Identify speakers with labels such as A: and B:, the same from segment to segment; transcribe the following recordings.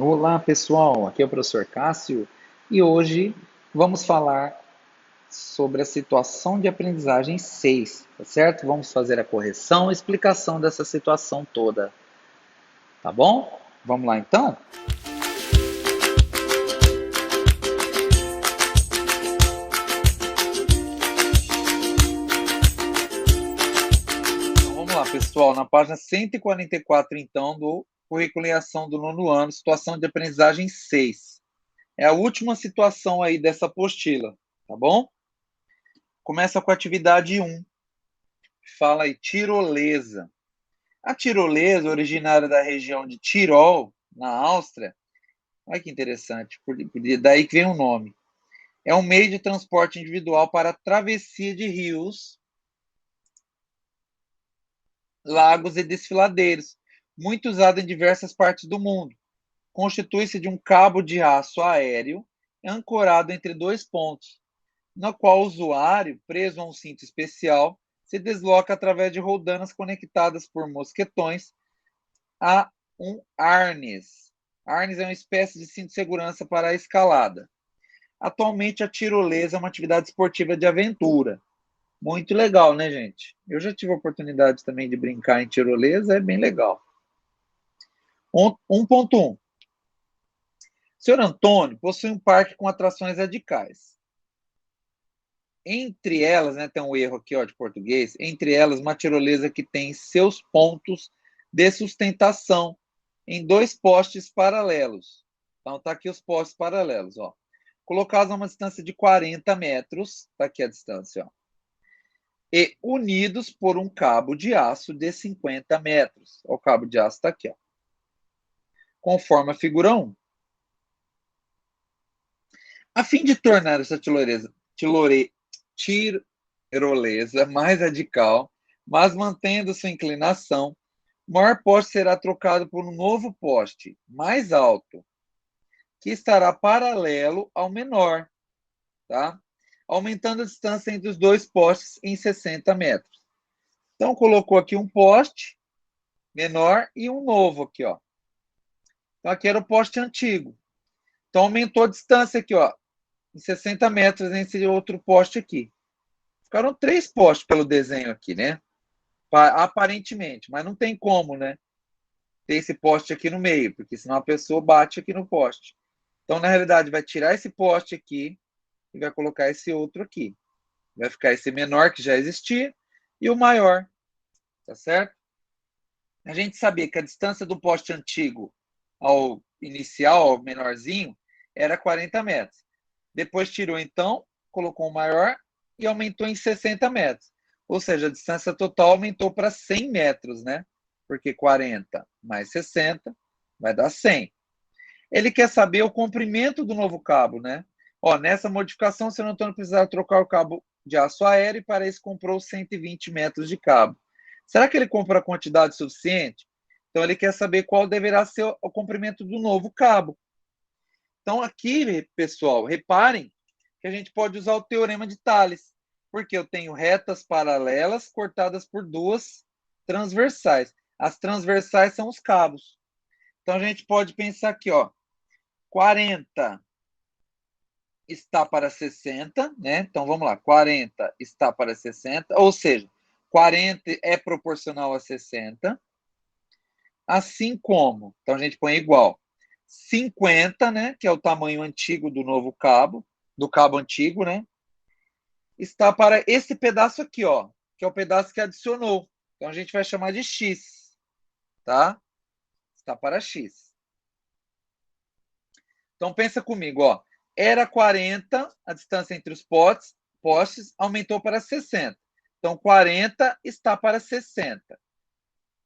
A: Olá pessoal, aqui é o professor Cássio e hoje vamos falar sobre a situação de aprendizagem 6, tá certo? Vamos fazer a correção e explicação dessa situação toda, tá bom? Vamos lá então? Então vamos lá pessoal, na página 144 então do Currículo em Ação do nono ano, situação de aprendizagem 6. É a última situação aí dessa apostila, tá bom? Começa com a atividade 1, fala aí tirolesa. A tirolesa, originária da região de Tirol, na Áustria, olha que interessante, daí que vem o nome. É um meio de transporte individual para a travessia de rios, lagos e desfiladeiros, muito usado em diversas partes do mundo. Constitui-se de um cabo de aço aéreo ancorado entre dois pontos, no qual o usuário, preso a um cinto especial, se desloca através de roldanas conectadas por mosquetões a um arnes. Arnes é uma espécie de cinto de segurança para a escalada. Atualmente, a tirolesa é uma atividade esportiva de aventura. Muito legal, né, gente? Eu já tive a oportunidade também de brincar em tirolesa, é bem legal. 1.1. Senhor Antônio possui um parque com atrações radicais. Entre elas, né, tem um erro aqui ó, de português, entre elas uma tirolesa que tem seus pontos de sustentação em dois postes paralelos. Então tá aqui os postes paralelos, ó. Colocados a uma distância de 40 metros, tá aqui a distância, ó. E unidos por um cabo de aço de 50 metros. O cabo de aço tá aqui, ó. Conforme a figura 1. A fim de tornar essa tirolesa mais radical, mas mantendo sua inclinação, o maior poste será trocado por um novo poste, mais alto, que estará paralelo ao menor, tá? Aumentando a distância entre os dois postes em 60 metros. Então, colocou aqui um poste menor e um novo aqui, ó. Então, aqui era o poste antigo. Então, aumentou a distância aqui, ó, em 60 metros entre outro poste aqui. Ficaram três postes pelo desenho aqui, né? Aparentemente, mas não tem como, né? Ter esse poste aqui no meio, porque senão a pessoa bate aqui no poste. Então, na realidade, vai tirar esse poste aqui e vai colocar esse outro aqui. Vai ficar esse menor que já existia e o maior, tá certo? A gente sabia que a distância do poste antigo ao inicial, ao menorzinho, era 40 metros. Depois tirou, então, colocou o maior e aumentou em 60 metros. Ou seja, a distância total aumentou para 100 metros, né? Porque 40 mais 60 vai dar 100. Ele quer saber o comprimento do novo cabo, né? Ó, nessa modificação, o senhor Antônio precisava trocar o cabo de aço aéreo e para isso comprou 120 metros de cabo. Será que ele comprou a quantidade suficiente? Então, ele quer saber qual deverá ser o comprimento do novo cabo. Então, aqui, pessoal, reparem que a gente pode usar o teorema de Tales, porque eu tenho retas paralelas cortadas por duas transversais. As transversais são os cabos. Então, a gente pode pensar aqui, ó, 40 está para 60, né? Então, vamos lá, 40 está para 60, ou seja, 40 é proporcional a 60, assim como, então a gente põe igual, 50, né, que é o tamanho antigo do novo cabo, do cabo antigo, né, está para esse pedaço aqui, ó, que é o pedaço que adicionou. Então a gente vai chamar de x, tá? Está para x. Então pensa comigo, ó, era 40 a distância entre os postes aumentou para 60. Então 40 está para 60.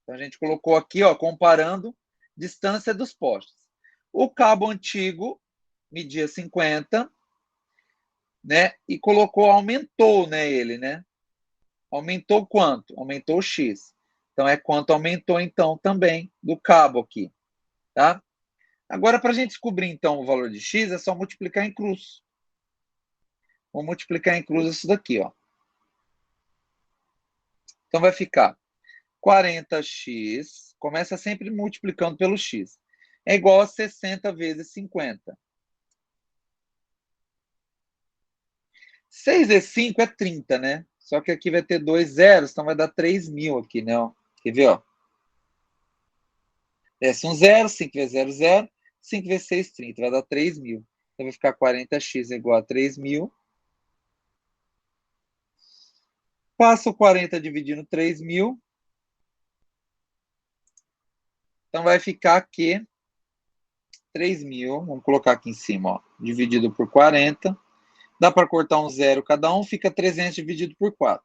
A: Então a gente colocou aqui, ó, comparando distância dos postes. O cabo antigo media 50, né? E colocou, aumentou, né, ele, né? Aumentou quanto? Aumentou o x. Então é quanto aumentou então também do cabo aqui, tá? Agora para a gente descobrir então o valor de x é só multiplicar em cruz. Vou multiplicar em cruz isso daqui, ó. Então vai ficar 40x, começa sempre multiplicando pelo x. é igual a 60 vezes 50. 6 vezes 5 é 30, né? Só que aqui vai ter 2 zeros, então vai dar 3.000 aqui, né? Quer ver, ó? Desce um zero, 5 vezes 0, 0. 5 vezes 6, 30. Vai dar 3.000. Então vai ficar 40x igual a 3.000. Passa o 40 dividindo 3.000. Então vai ficar aqui 3.000. Vamos colocar aqui em cima, ó. Dividido por 40. Dá para cortar um zero cada um, fica 300 dividido por 4.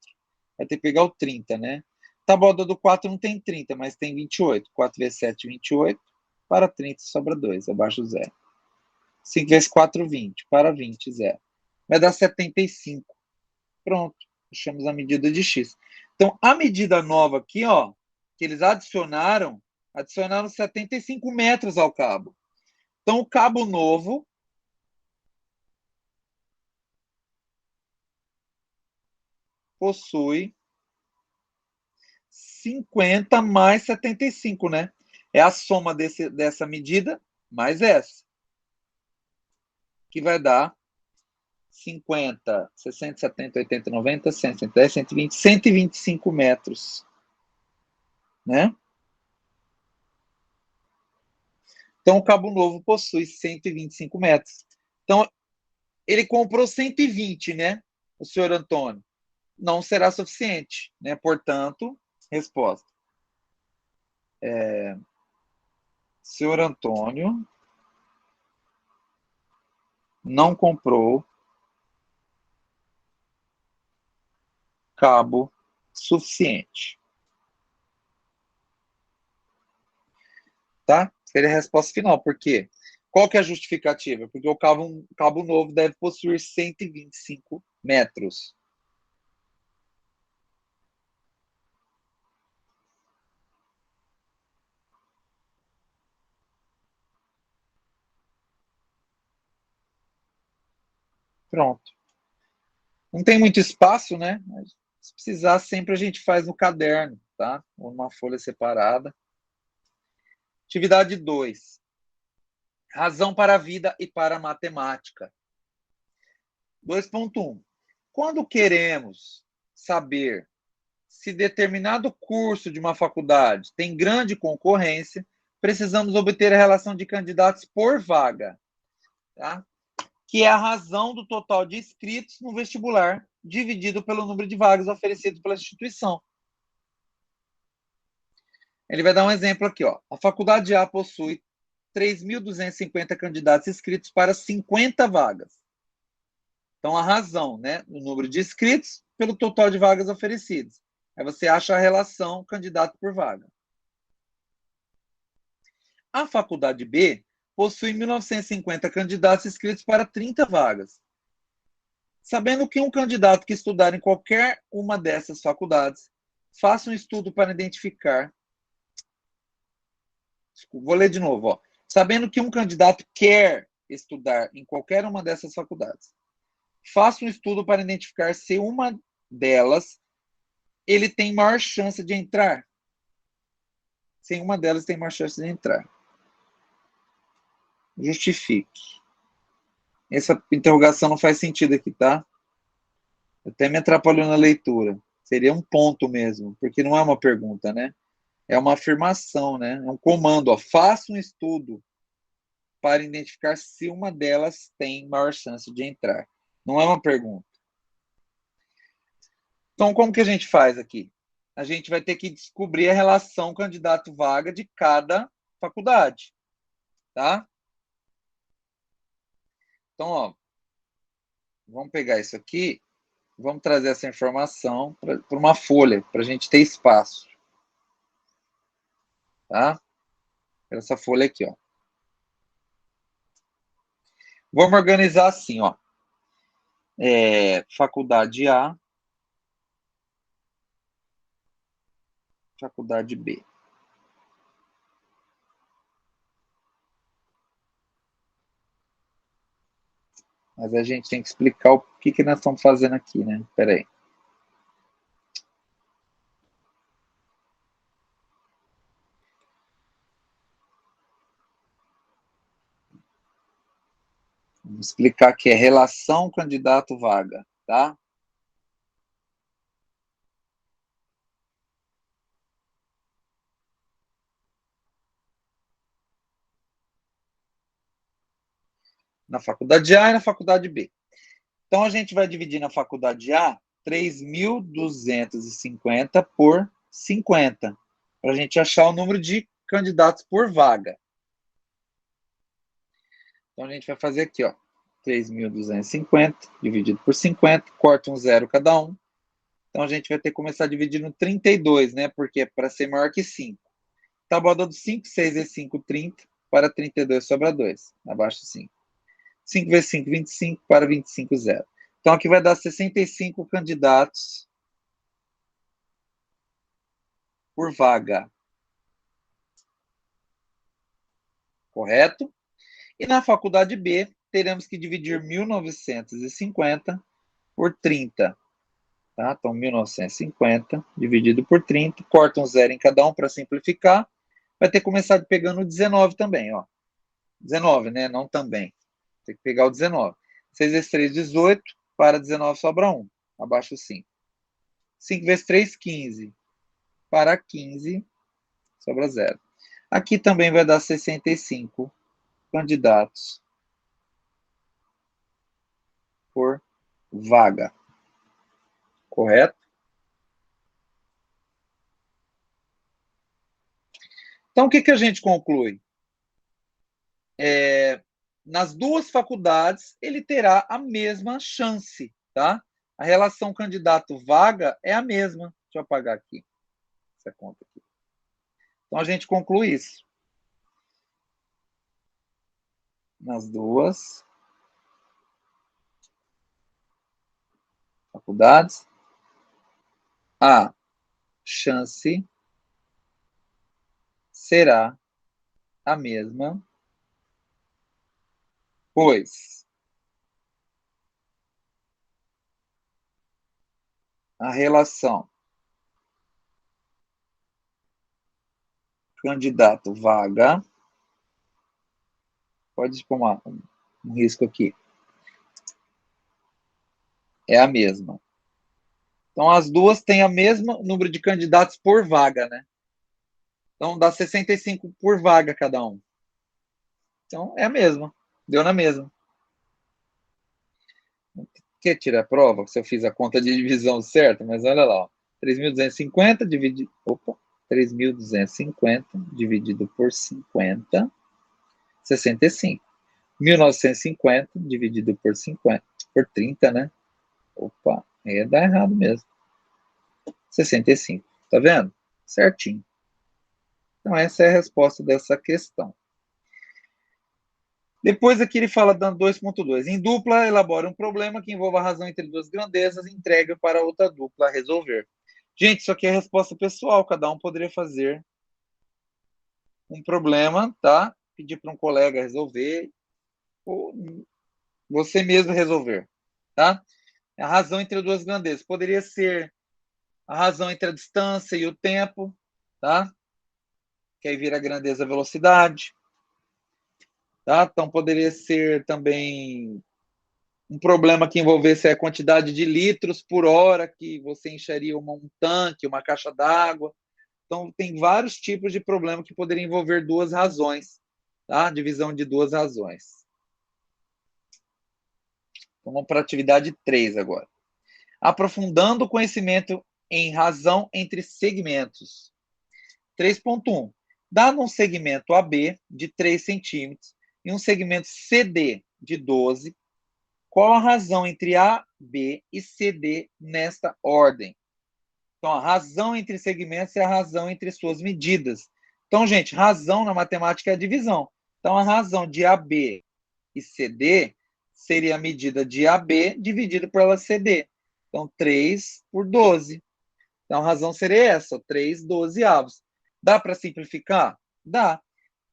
A: Vai ter que pegar o 30, né? Tabuada do 4 não tem 30, mas tem 28. 4 vezes 7, 28. Para 30 sobra 2, abaixo do zero. 5 vezes 4, 20. Para 20, zero. Vai dar 75. Pronto. Achamos a medida de x. Então, a medida nova aqui, ó, que eles adicionaram 75 metros ao cabo. Então, o cabo novo possui 50 mais 75, né? É a soma dessa medida mais essa. Que vai dar 50, 60, 70, 80, 90, 100, 110, 120, 125 metros. Né? Então, o cabo novo possui 125 metros. Então, ele comprou 120, né? O senhor Antônio. Não será suficiente, né? Portanto, resposta. Senhor Antônio não comprou cabo suficiente. Tá? Seria a resposta final. Por quê? Qual que é a justificativa? Porque o cabo novo deve possuir 125 metros. Pronto. Não tem muito espaço, né? Mas, se precisar, sempre a gente faz no caderno, tá? Ou numa folha separada. Atividade 2. Razão para a vida e para a matemática. 2.1. Quando queremos saber se determinado curso de uma faculdade tem grande concorrência, precisamos obter a relação de candidatos por vaga, tá? Que é a razão do total de inscritos no vestibular dividido pelo número de vagas oferecido pela instituição. Ele vai dar um exemplo aqui, ó. A faculdade A possui 3.250 candidatos inscritos para 50 vagas. Então, a razão, né, o número de inscritos pelo total de vagas oferecidas. Aí você acha a relação candidato por vaga. A faculdade B possui 1.950 candidatos inscritos para 30 vagas. Sabendo que um candidato que estudar em qualquer uma dessas faculdades, faça um estudo para identificar. Desculpa, vou ler de novo. Ó. Sabendo que um candidato quer estudar em qualquer uma dessas faculdades, faça um estudo para identificar se uma delas ele tem maior chance de entrar. Se uma delas tem maior chance de entrar. Justifique. Essa interrogação não faz sentido aqui, tá? Até me atrapalhou na leitura. Seria um ponto mesmo, porque não é uma pergunta, né? É uma afirmação, né? É um comando. Ó. Faça um estudo para identificar se uma delas tem maior chance de entrar. Não é uma pergunta. Então, como que a gente faz aqui? A gente vai ter que descobrir a relação candidato-vaga de cada faculdade, tá? Então, ó, vamos pegar isso aqui, vamos trazer essa informação para uma folha, para a gente ter espaço, tá? Essa folha aqui, ó. Vamos organizar assim, ó. Faculdade A, faculdade B. Mas a gente tem que explicar o que nós estamos fazendo aqui, né? Espera aí. Vamos explicar que é relação candidato-vaga, tá? Na faculdade A e na faculdade B. Então, a gente vai dividir na faculdade A 3.250 por 50, para a gente achar o número de candidatos por vaga. Então, a gente vai fazer aqui, ó, 3.250 dividido por 50, corta um zero cada um. Então, a gente vai ter que começar a dividir no 32, né? Porque é para ser maior que 5. Tábua do 5, 6 vezes 5, 30. Para 32 sobra 2. Abaixo 5. 5 vezes 5, 25. Para 25, 0. Então, aqui vai dar 65 candidatos por vaga. Correto? E na faculdade B, teremos que dividir 1.950 por 30. Tá? Então, 1.950 dividido por 30. Corta um zero em cada um para simplificar. Vai ter que começar pegando o 19 também, ó. 19, né? Não também. Tem que pegar o 19. 6 vezes 3, 18. Para 19 sobra 1. Abaixo 5. 5 vezes 3, 15. Para 15 sobra 0. Aqui também vai dar 65 candidatos por vaga. Correto? Então, o que, que a gente conclui? Nas duas faculdades, ele terá a mesma chance, tá? A relação candidato-vaga é a mesma. Deixa eu apagar aqui essa conta aqui. Então, a gente conclui isso. Nas duas faculdades, a chance será a mesma, pois a relação candidato-vaga, pode pôr um risco aqui, é a mesma. Então, as duas têm o mesmo número de candidatos por vaga, né? Então, dá 65 por vaga cada um. Então, é a mesma. Deu na mesma. Quer tirar a prova? Se eu fiz a conta de divisão certa, mas olha lá, ó. 3.250 dividido. Opa! 3.250 dividido por 50, 65. 1.950 dividido por 50, por 30, né? Opa, aí dá errado mesmo. 65. Tá vendo? Certinho. Então, essa é a resposta dessa questão. Depois aqui ele fala dando 2.2. Em dupla, elabora um problema que envolva a razão entre duas grandezas e entrega para outra dupla resolver. Gente, isso aqui é resposta pessoal. Cada um poderia fazer um problema, tá? Pedir para um colega resolver ou você mesmo resolver, tá? A razão entre duas grandezas. Poderia ser a razão entre a distância e o tempo, tá? Que aí vira a grandeza a velocidade, tá? Então poderia ser também um problema que envolvesse a quantidade de litros por hora que você encheria um tanque, uma caixa d'água. Então, tem vários tipos de problema que poderiam envolver duas razões, tá? Divisão de duas razões. Então, vamos para a atividade 3 agora. Aprofundando o conhecimento em razão entre segmentos. 3.1. Dado um segmento AB de 3 centímetros e um segmento CD de 12, qual a razão entre A, B e CD nesta ordem? Então, a razão entre segmentos é a razão entre suas medidas. Então, gente, razão na matemática é a divisão. Então, a razão de AB e CD seria a medida de AB dividido pela CD. Então, 3 por 12. Então, a razão seria essa, 3 dozeavos. Dá para simplificar? Dá.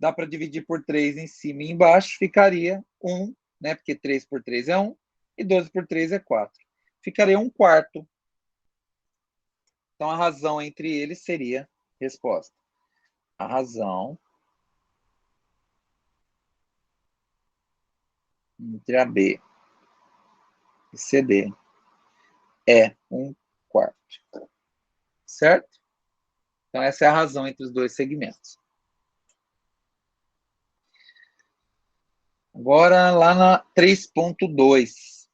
A: Dá para dividir por 3 em cima e embaixo, ficaria 1, né? Porque 3 por 3 é 1 e 12 por 3 é 4. Ficaria 1 quarto. Então, a razão entre eles seria resposta. A razão entre AB e CD é 1/4. Certo? Então, essa é a razão entre os dois segmentos. Agora, lá na 3.2.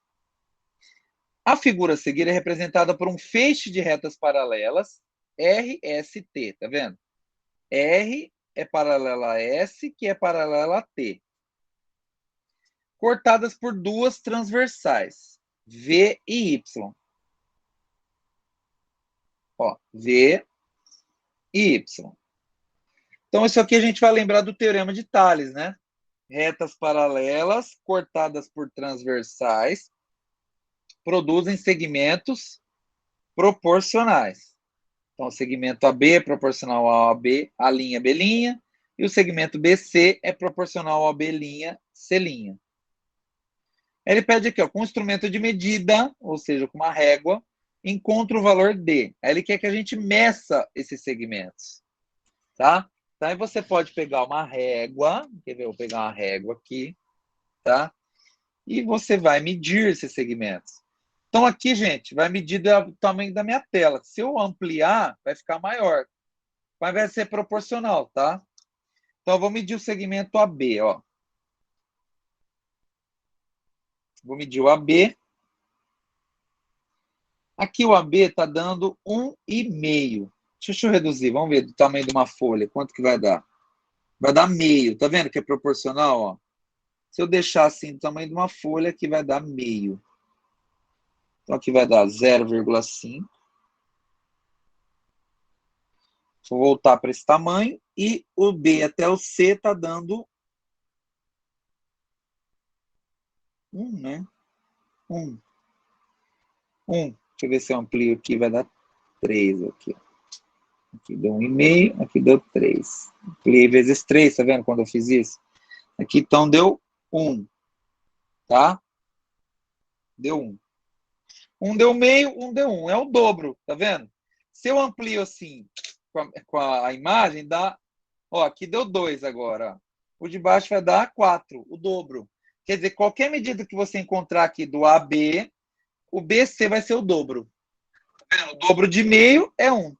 A: A figura a seguir é representada por um feixe de retas paralelas, RST, tá vendo? R é paralela a S, que é paralela a T. Cortadas por duas transversais, V e Y. Ó, V e Y. Então, isso aqui a gente vai lembrar do teorema de Thales, né? Retas paralelas cortadas por transversais produzem segmentos proporcionais. Então, o segmento AB é proporcional ao AB, a linha B', e o segmento BC é proporcional ao AB', C'. Ele pede aqui, ó, com um instrumento de medida, ou seja, com uma régua, encontra o valor D. Aí ele quer que a gente meça esses segmentos, tá? Então, aí você pode pegar uma régua, quer ver? Eu vou pegar uma régua aqui, tá? E você vai medir esses segmentos. Então, aqui, gente, vai medir o tamanho da minha tela. Se eu ampliar, vai ficar maior. Mas vai ser proporcional, tá? Então, eu vou medir o segmento AB, ó. Vou medir o AB. Aqui o AB está dando 1,5. Deixa eu reduzir, vamos ver do tamanho de uma folha, quanto que vai dar. Vai dar meio, tá vendo que é proporcional, ó? Se eu deixar assim do tamanho de uma folha, aqui vai dar meio. Então, aqui vai dar 0,5. Vou voltar para esse tamanho. E o B até o C está dando 1, né? 1. 1. Deixa eu ver se eu amplio aqui, vai dar 3 aqui. Aqui deu 1,5, aqui deu 3. Ampliei vezes 3, tá vendo quando eu fiz isso? Aqui então deu 1, tá? Deu 1. 1 deu meio, 1 deu 1. É o dobro, tá vendo? Se eu amplio assim com a imagem, dá. Ó, aqui deu 2 agora. Ó. O de baixo vai dar 4, o dobro. Quer dizer, qualquer medida que você encontrar aqui do AB, o BC vai ser o dobro. Tá vendo? O dobro de meio é 1,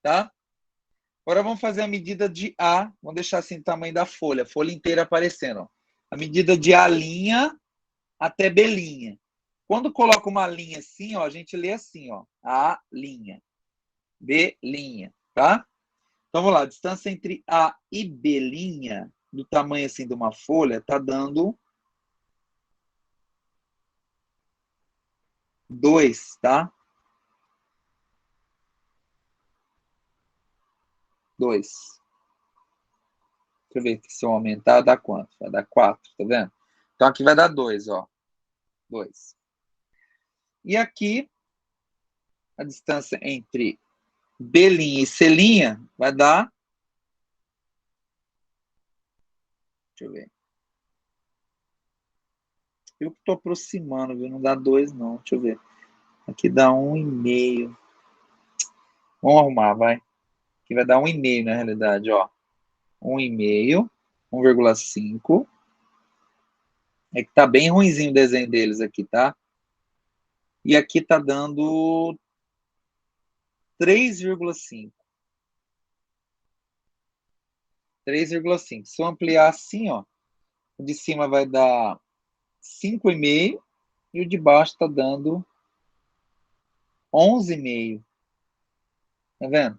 A: tá? Agora vamos fazer a medida de A. Vamos deixar assim o tamanho da folha. A folha inteira aparecendo. Ó. A medida de A' até B'. Quando coloca uma linha assim, ó, a gente lê assim, ó. A', B', tá? Então vamos lá. A distância entre A e B', do tamanho assim de uma folha, tá dando 2, tá? 2. Deixa eu ver se eu aumentar, dá quanto? Vai dar 4, tá vendo? Então aqui vai dar 2, ó. 2. E aqui, a distância entre B' e C' vai dar. Deixa eu ver. Eu que estou aproximando, viu? Não dá 2, não. Deixa eu ver. Aqui dá 1,5. Vamos arrumar, vai. Aqui vai dar 1,5 na realidade, ó. 1,5, 1,5. É que tá bem ruinzinho o desenho deles aqui, tá? E aqui tá dando 3,5. 3,5. Se eu ampliar assim, ó, o de cima vai dar 5,5 e o de baixo tá dando 11,5. Tá vendo?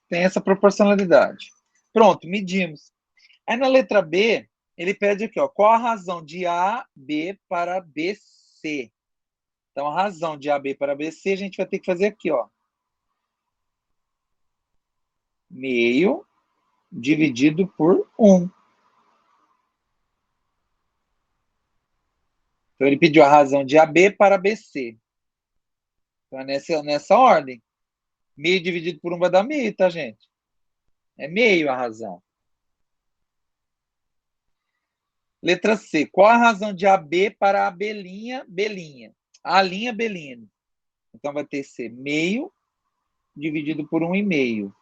A: Tem essa proporcionalidade. Pronto, medimos. Aí na letra B, ele pede aqui, ó, qual a razão de AB para BC? Então, a razão de AB para BC, a gente vai ter que fazer aqui, ó. Meio dividido por 1. Então, ele pediu a razão de AB para BC. Então, é nessa ordem. Meio dividido por 1 vai dar meio, tá, gente? É meio a razão. Letra C. Qual a razão de AB para AB', B'? A', B'. Então, vai ter que ser meio dividido por 1,5.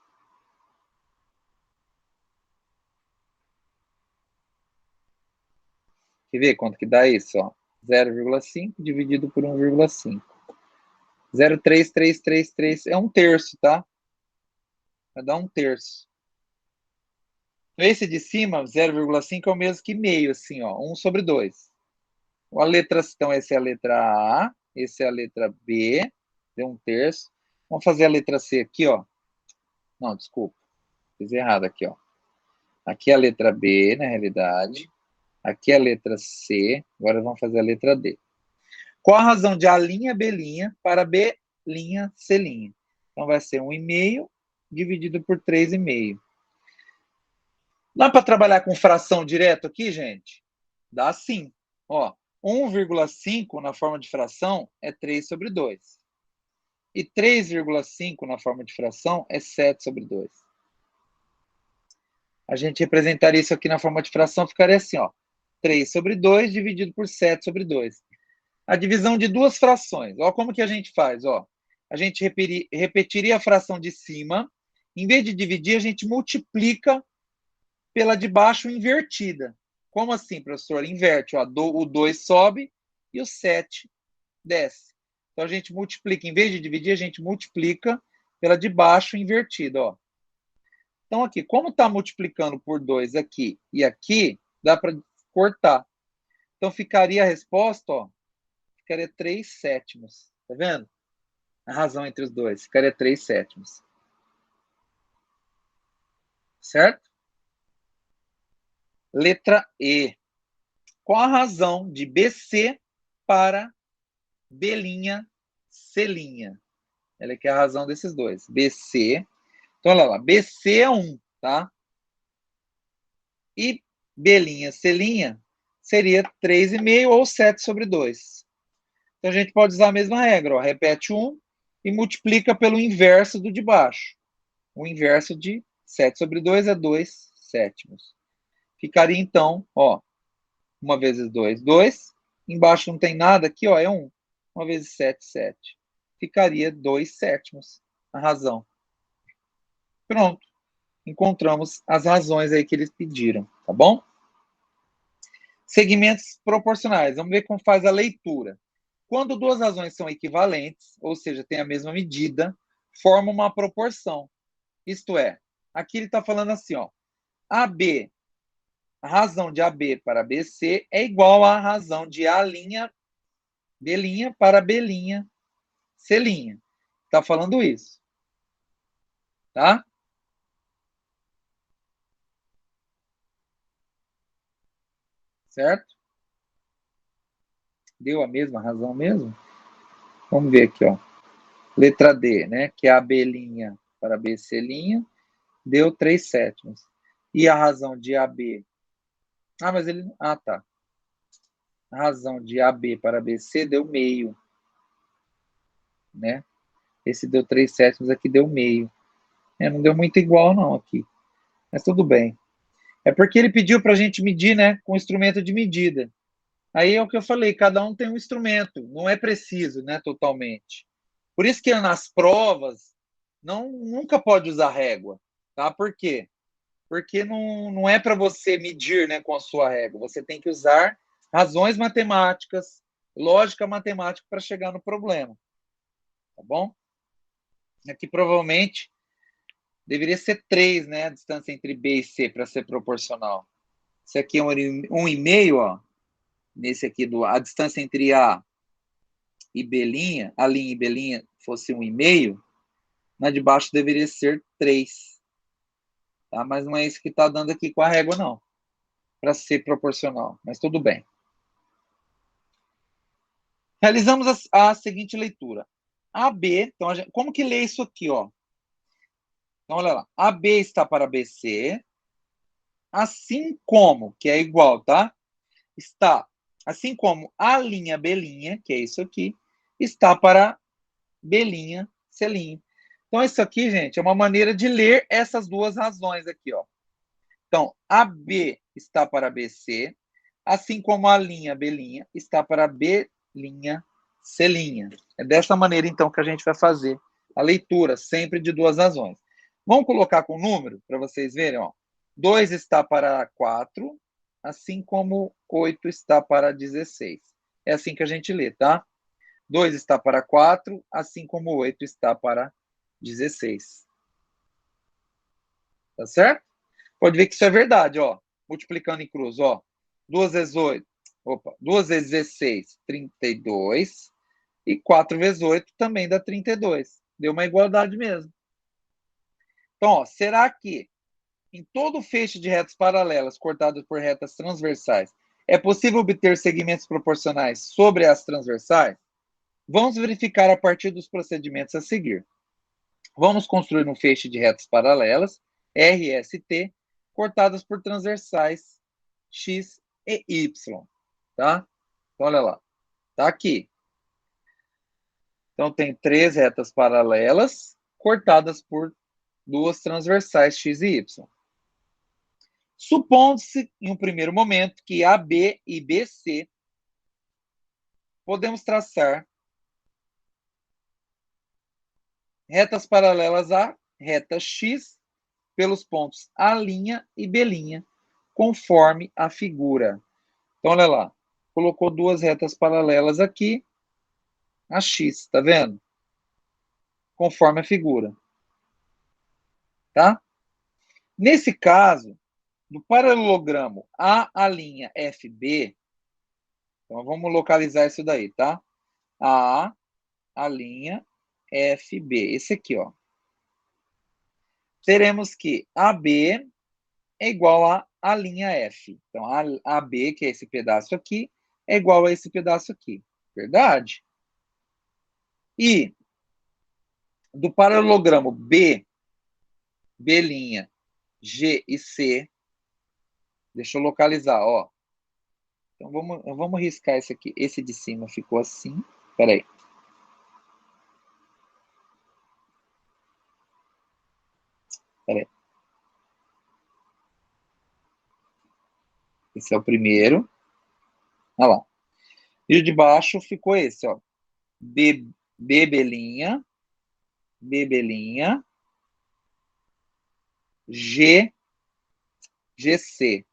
A: Quer ver quanto que dá isso? 0,5 dividido por 1,5. 0,3333 é 1/3, tá? Vai dar 1/3. Esse de cima, 0,5, é o mesmo que meio, assim, 1/2. A letra, então, essa é a letra A, essa é a letra B, deu 1/3. Vamos fazer a letra C aqui, ó. Não, desculpa. Fiz errado aqui, ó. Aqui é a letra B, na realidade. Aqui é a letra C. Agora vamos fazer a letra D. Qual a razão de A', B' para B', C'? Então, vai ser 1,5 dividido por 3,5. Dá para trabalhar com fração direto aqui, gente? Dá sim. 1,5 na forma de fração é 3/2. E 3,5 na forma de fração é 7/2. A gente representaria isso aqui na forma de fração, ficaria assim, 3/2 dividido por 7/2. A divisão de duas frações. Como que a gente faz? A gente repetiria a fração de cima. Em vez de dividir, a gente multiplica pela de baixo invertida. Como assim, professor? Inverte. O 2 sobe e o 7 desce. Então, a gente multiplica. Em vez de dividir, a gente multiplica pela de baixo invertida. Então, aqui, como está multiplicando por 2 aqui e aqui, dá para cortar. Então, ficaria a resposta, ficaria 3/7. Tá vendo? A razão entre os dois. Ficaria 3/7. Certo? Letra E. Qual a razão de BC para B', C'? Ela aqui é a razão desses dois. BC. Então, olha lá. BC é 1, tá? E B', C' seria 3,5 ou 7/2. Então, a gente pode usar a mesma regra. Repete 1 e multiplica pelo inverso do de baixo. O inverso de 7/2 é 2/7. Ficaria, então, 1 vezes 2, 2. Embaixo não tem nada, aqui é 1. 1 vezes 7, 7. Ficaria 2/7 a razão. Pronto. Encontramos as razões aí que eles pediram, tá bom? Segmentos proporcionais. Vamos ver como faz a leitura. Quando duas razões são equivalentes, ou seja, têm a mesma medida, formam uma proporção. Isto é, aqui ele está falando assim, AB, a razão de AB para BC é igual à razão de A', B' para B', C'. Está falando isso. Tá? Certo? Deu a mesma razão mesmo? Vamos ver aqui, Letra D, né? Que é A' para BC', deu 3/7. E a razão de AB? Mas ele... tá. A razão de AB para BC deu meio. Né? Esse deu 3/7, aqui deu meio. Não deu muito igual, não, aqui. Mas tudo bem. É porque ele pediu para a gente medir, né? Com instrumento de medida. Aí é o que eu falei, cada um tem um instrumento. Não é preciso, né? Totalmente. Por isso que nas provas, nunca pode usar régua. Tá? Por quê? Porque não é para você medir, né, com a sua régua. Você tem que usar razões matemáticas, lógica matemática para chegar no problema. Tá bom? Aqui provavelmente deveria ser 3, né, a distância entre B e C para ser proporcional. Esse aqui é 1,5, nesse aqui, a distância entre A e B', A' e B' fosse 1,5, na de baixo deveria ser 3. Tá? Mas não é isso que está dando aqui com a régua, não. Para ser proporcional. Mas tudo bem. Realizamos a seguinte leitura. AB, então, como que lê isso aqui? Então, olha lá. AB está para BC, assim como, que é igual, tá? Está, assim como A', B', que é isso aqui, está para B', C'. Então, isso aqui, gente, é uma maneira de ler essas duas razões aqui, Então, AB está para BC, assim como A', B' está para B', C'. É dessa maneira, então, que a gente vai fazer a leitura, sempre de duas razões. Vamos colocar com número, para vocês verem, 2 está para 4, assim como 8 está para 16. É assim que a gente lê, tá? 2 está para 4, assim como 8 está para 16. Tá certo? Pode ver que isso é verdade, ó. Multiplicando em cruz, ó. 2 vezes 8, opa, 2 vezes 16, 32. E 4 vezes 8 também dá 32. Deu uma igualdade mesmo. Então, ó, será que em todo feixe de retas paralelas cortadas por retas transversais é possível obter segmentos proporcionais sobre as transversais? Vamos verificar a partir dos procedimentos a seguir. Vamos construir um feixe de retas paralelas, RST, cortadas por transversais X e Y. Tá? Então, olha lá. Tá aqui. Então, tem 3 retas paralelas cortadas por duas transversais X e Y. Supondo-se, em um primeiro momento, que AB e BC podemos traçar retas paralelas à reta X pelos pontos A' e B', conforme a figura. Então, olha lá. Colocou duas retas paralelas aqui, a X, tá vendo? Conforme a figura. Tá? Nesse caso, do paralelogramo A'FB, então vamos localizar isso daí, tá? A'FB, esse aqui, ó. Teremos que AB é igual a linha F. Então, AB, que é esse pedaço aqui, é igual a esse pedaço aqui. Verdade? E do paralelogramo B', G e C, deixa eu localizar, ó. Então, vamos riscar esse aqui. Esse de cima ficou assim. Espera aí. Espera aí. Esse é o primeiro. Olha lá. E o de baixo ficou esse, ó. B', G, GC.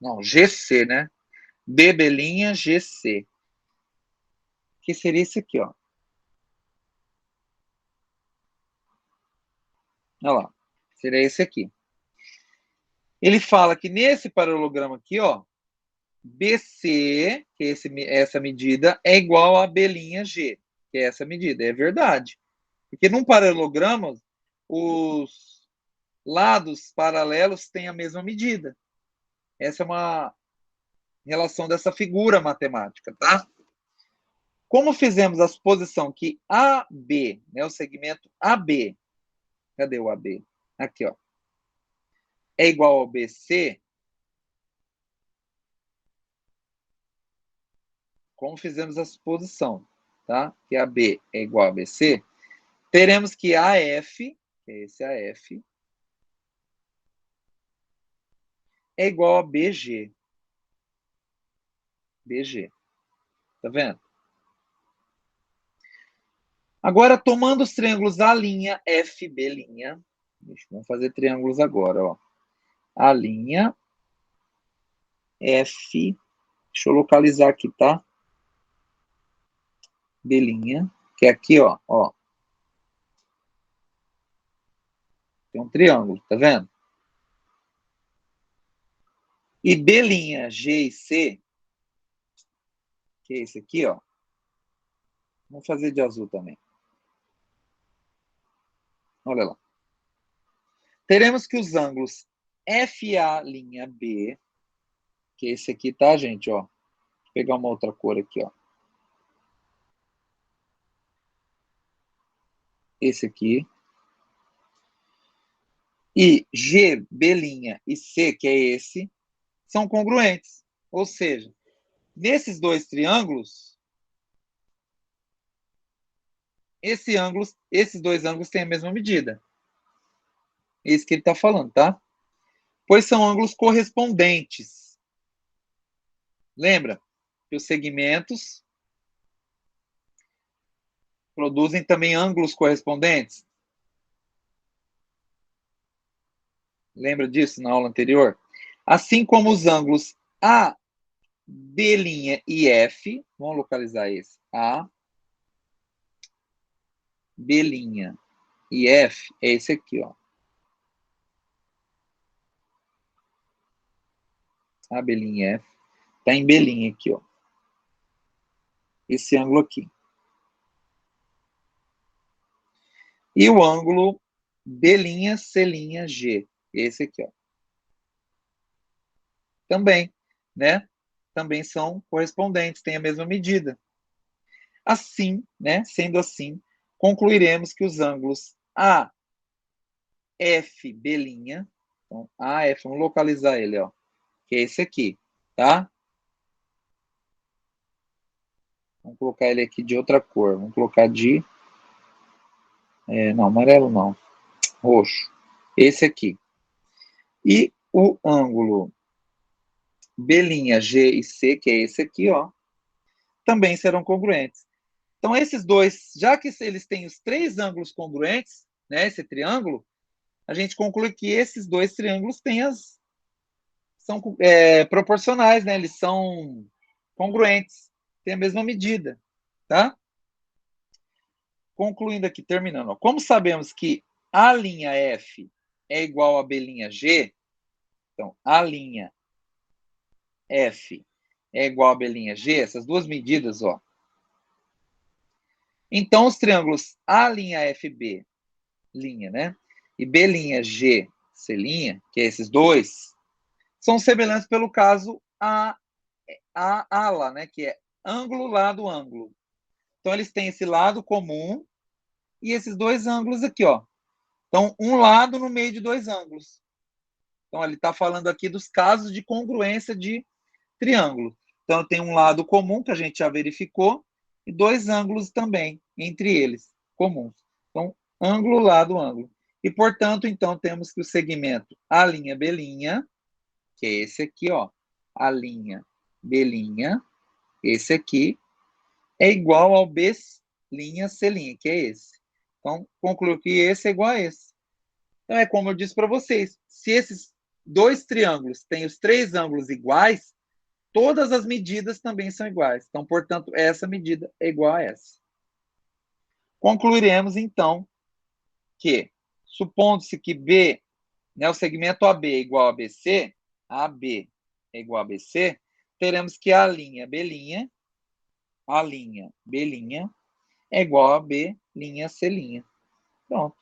A: Não, GC, né? B', GC. Que seria esse aqui, ó. Olha lá. Seria esse aqui. Ele fala que nesse paralelogramo aqui, ó, BC, que é essa medida, é igual a B', que é essa medida. É verdade. Porque num paralelogramo, os lados paralelos têm a mesma medida. Essa é uma relação dessa figura matemática, tá? Como fizemos a suposição que AB, né, o segmento AB, cadê o AB? Aqui, ó, é igual ao BC, como fizemos a suposição, tá? Que AB é igual a BC, teremos que AF, que é esse AF, é igual a BG. BG. Tá vendo? Agora, tomando os triângulos A', FB', vamos fazer triângulos agora, ó. A', F, deixa eu localizar aqui, tá? B', que é aqui, ó, ó. Tem um triângulo, tá vendo? E B', G e C, que é esse aqui, ó. Vamos fazer de azul também. Olha lá. Teremos que os ângulos FA', que é esse aqui, tá, gente, ó. Vou pegar uma outra cor aqui, ó. Esse aqui. E G, B' e C, que é esse, são congruentes. Ou seja, nesses dois triângulos, esses dois ângulos têm a mesma medida. É isso que ele está falando, tá? Pois são ângulos correspondentes. Lembra que os segmentos produzem também ângulos correspondentes? Lembra disso na aula anterior? Assim como os ângulos A, B' e F, vamos localizar esse, A, B' e F, é esse aqui, ó. A, B' e F, tá em B' aqui, ó. Esse ângulo aqui. E o ângulo B', C', G, esse aqui, ó. Também, né? Também são correspondentes, têm a mesma medida. Assim, né? Sendo assim, concluiremos que os ângulos A, F, B', então A, F, vamos localizar ele, ó, que é esse aqui, tá? Vamos colocar ele aqui de outra cor, vamos colocar de, não, amarelo não, roxo, esse aqui. E o ângulo B', G e C, que é esse aqui, ó, também serão congruentes. Então, esses dois, já que eles têm os três ângulos congruentes, né, esse triângulo, a gente conclui que esses dois triângulos são proporcionais, né? Eles são congruentes, têm a mesma medida, tá? Concluindo aqui, terminando. Ó, como sabemos que A'F é igual a B'G, então A'F é igual a B'G, essas duas medidas, ó. Então, os triângulos A'FB, né? E B'G, C', que é esses dois, são semelhantes pelo caso a ala, né? Que é ângulo, lado, ângulo. Então, eles têm esse lado comum e esses dois ângulos aqui, ó. Então, um lado no meio de dois ângulos. Então, ele está falando aqui dos casos de congruência de triângulo. Então, tem um lado comum, que a gente já verificou, e dois ângulos também, entre eles, comuns. Então, ângulo, lado, ângulo. E, portanto, então, temos que o segmento A'B', que é esse aqui, ó, A'B', esse aqui, é igual ao B'C', que é esse. Então, concluo que esse é igual a esse. Então, é como eu disse para vocês, se esses dois triângulos têm os três ângulos iguais, todas as medidas também são iguais. Então, portanto, essa medida é igual a essa. Concluiremos, então, que, supondo-se que B, né, o segmento AB é igual a BC, AB é igual a BC, teremos que B'B' é igual a B'C'. Pronto.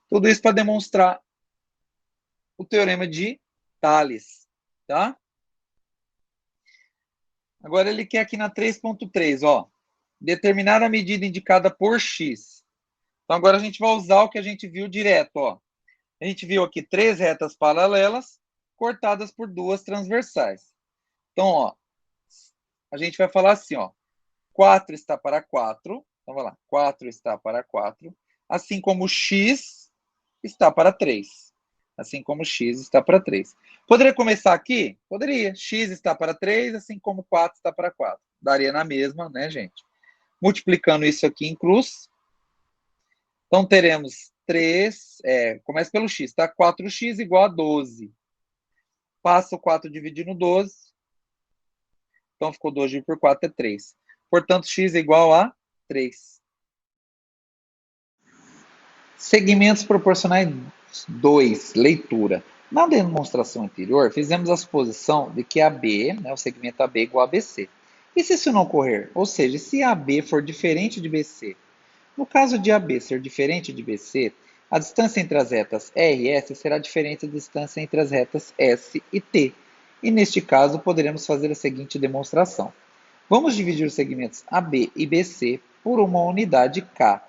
A: Tudo isso para demonstrar o teorema de Tales, tá? Agora ele quer aqui na 3.3, ó, determinar a medida indicada por x. Então agora a gente vai usar o que a gente viu direto, ó. A gente viu aqui três retas paralelas cortadas por duas transversais. Então, ó, a gente vai falar assim, ó, 4 está para 4, então vai lá, 4 está para 4, assim como x está para 3. Assim como x está para 3. Poderia começar aqui? Poderia. X está para 3, assim como 4 está para 4. Daria na mesma, né, gente? Multiplicando isso aqui em cruz. Então, teremos 3, começa pelo x, tá? 4x igual a 12. Passa o 4 dividindo 12. Então, ficou 2 dividido por 4 é 3. Portanto, x é igual a 3. Segmentos proporcionais 2, leitura. Na demonstração anterior, fizemos a suposição de que AB, né, o segmento AB é igual a BC. E se isso não ocorrer? Ou seja, se AB for diferente de BC? No caso de AB ser diferente de BC, a distância entre as retas R e S será diferente da distância entre as retas S e T. E neste caso, poderemos fazer a seguinte demonstração. Vamos dividir os segmentos AB e BC por uma unidade K.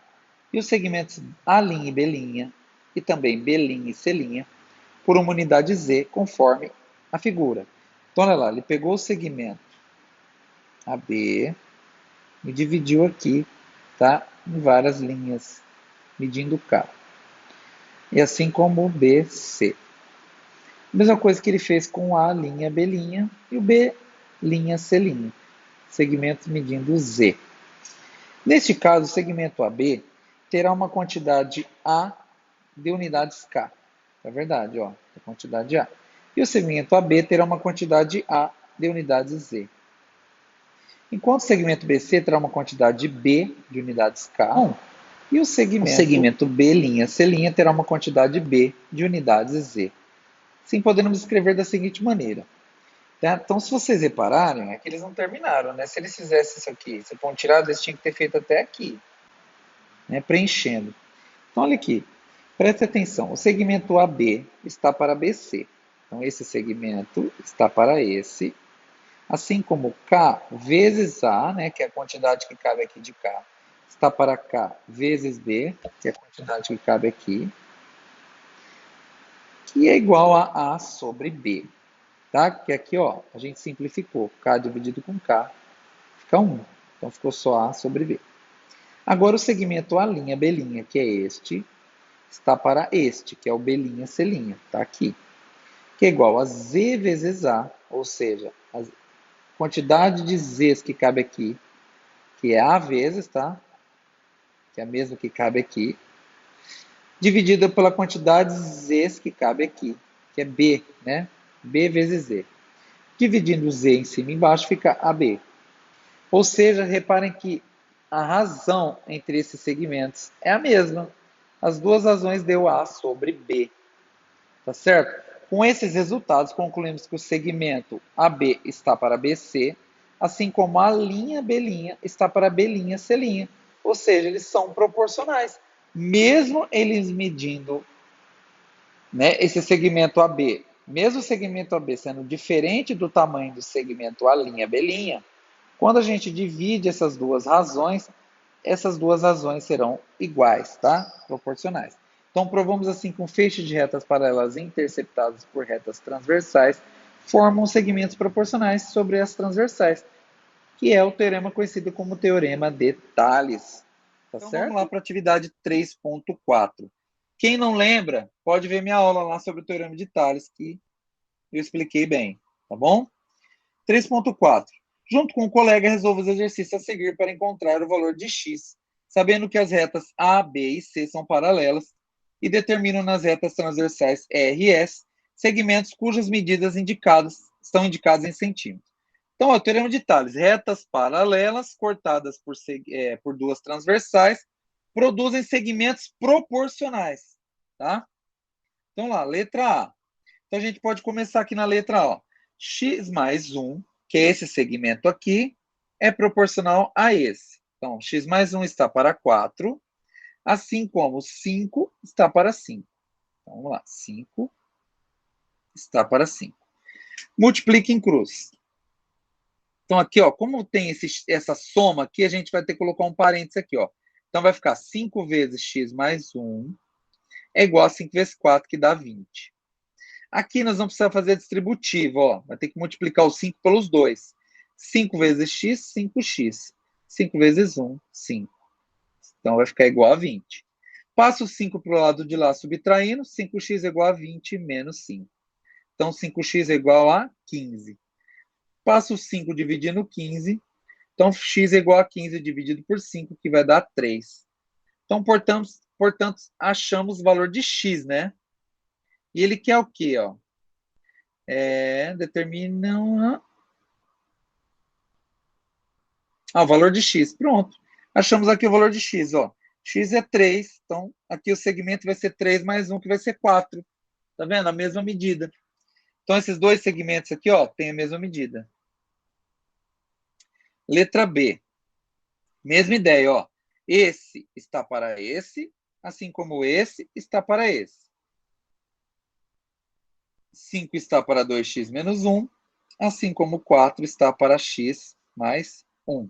A: E os segmentos A' e B', e também B' e C' por uma unidade Z, conforme a figura. Então, olha lá, ele pegou o segmento AB e dividiu aqui, tá, em várias linhas, medindo K. E assim como o BC. Mesma coisa que ele fez com A', B' e o B', C'. Segmentos medindo Z. Neste caso, o segmento AB terá uma quantidade A de unidades K. É verdade, ó, a quantidade A. E o segmento AB terá uma quantidade A de unidades Z. Enquanto o segmento BC terá uma quantidade B de unidades K, e o segmento B'C' terá uma quantidade B de unidades Z. Assim, podemos escrever da seguinte maneira. Tá? Então, se vocês repararem, é que eles não terminaram, né? Se eles fizessem isso aqui, esse ponto tirado, eles tinham que ter feito até aqui, né? Preenchendo. Então, olha aqui. Preste atenção. O segmento AB está para BC. Então, esse segmento está para esse. Assim como K vezes A, né, que é a quantidade que cabe aqui de K, está para K vezes B, que é a quantidade que cabe aqui, que é igual a A sobre B. Tá? Que aqui, ó, a gente simplificou. K dividido com K fica 1. Então, ficou só A sobre B. Agora, o segmento A'B', que é este, está para este, que é o B'C', tá aqui. Que é igual a Z vezes A, ou seja, a quantidade de Z's que cabe aqui, que é A vezes, tá? Que é a mesma que cabe aqui, dividida pela quantidade de Z's que cabe aqui, que é B, né? B vezes Z. Dividindo Z em cima e embaixo, fica AB. Ou seja, reparem que a razão entre esses segmentos é a mesma. As duas razões deu A sobre B. Tá certo? Com esses resultados, concluímos que o segmento AB está para BC, assim como a linha B' está para B'C'. Ou seja, eles são proporcionais. Mesmo eles medindo, né, esse segmento AB, mesmo o segmento AB sendo diferente do tamanho do segmento A'B', quando a gente divide essas duas razões serão iguais, tá? Proporcionais. Então, provamos assim que um feixe de retas paralelas interceptadas por retas transversais formam segmentos proporcionais sobre as transversais, que é o teorema conhecido como Teorema de Tales. Tá então, certo? Vamos lá para a atividade 3.4. Quem não lembra, pode ver minha aula lá sobre o Teorema de Tales, que eu expliquei bem, tá bom? 3.4. Junto com o colega, resolva os exercícios a seguir para encontrar o valor de x, sabendo que as retas A, B e C são paralelas e determinam nas retas transversais R e S segmentos cujas medidas estão indicadas em centímetros. Então, o teorema de Tales, retas paralelas cortadas por duas transversais produzem segmentos proporcionais, tá? Então, lá, letra A. Então, a gente pode começar aqui na letra A. Ó. X mais 1, que é esse segmento aqui, é proporcional a esse. Então, x mais 1 está para 4, assim como 5 está para 5. Então, vamos lá. 5 está para 5. Multiplique em cruz. Então, aqui, ó, como tem essa soma aqui, a gente vai ter que colocar um parênteses aqui. Ó. Então, vai ficar 5 vezes x mais 1 é igual a 5 vezes 4, que dá 20. Aqui nós vamos precisar fazer distributivo, ó. Vai ter que multiplicar o 5 pelos 2. 5 vezes x, 5x. 5 vezes 1, 5. Então vai ficar igual a 20. Passa o 5 para o lado de lá subtraindo, 5x é igual a 20 menos 5. Então 5x é igual a 15. Passa o 5 dividindo 15, então x é igual a 15 dividido por 5, que vai dar 3. Então, portanto achamos o valor de x, né? E ele quer o quê, ó? Determina o valor de x. Pronto. Achamos aqui o valor de x. Ó. X é 3. Então, aqui o segmento vai ser 3 mais 1, que vai ser 4. Tá vendo? A mesma medida. Então, esses dois segmentos aqui, ó, têm a mesma medida. Letra B. Mesma ideia, ó. Esse está para esse, assim como esse está para esse. 5 está para 2x menos 1, assim como 4 está para x mais 1.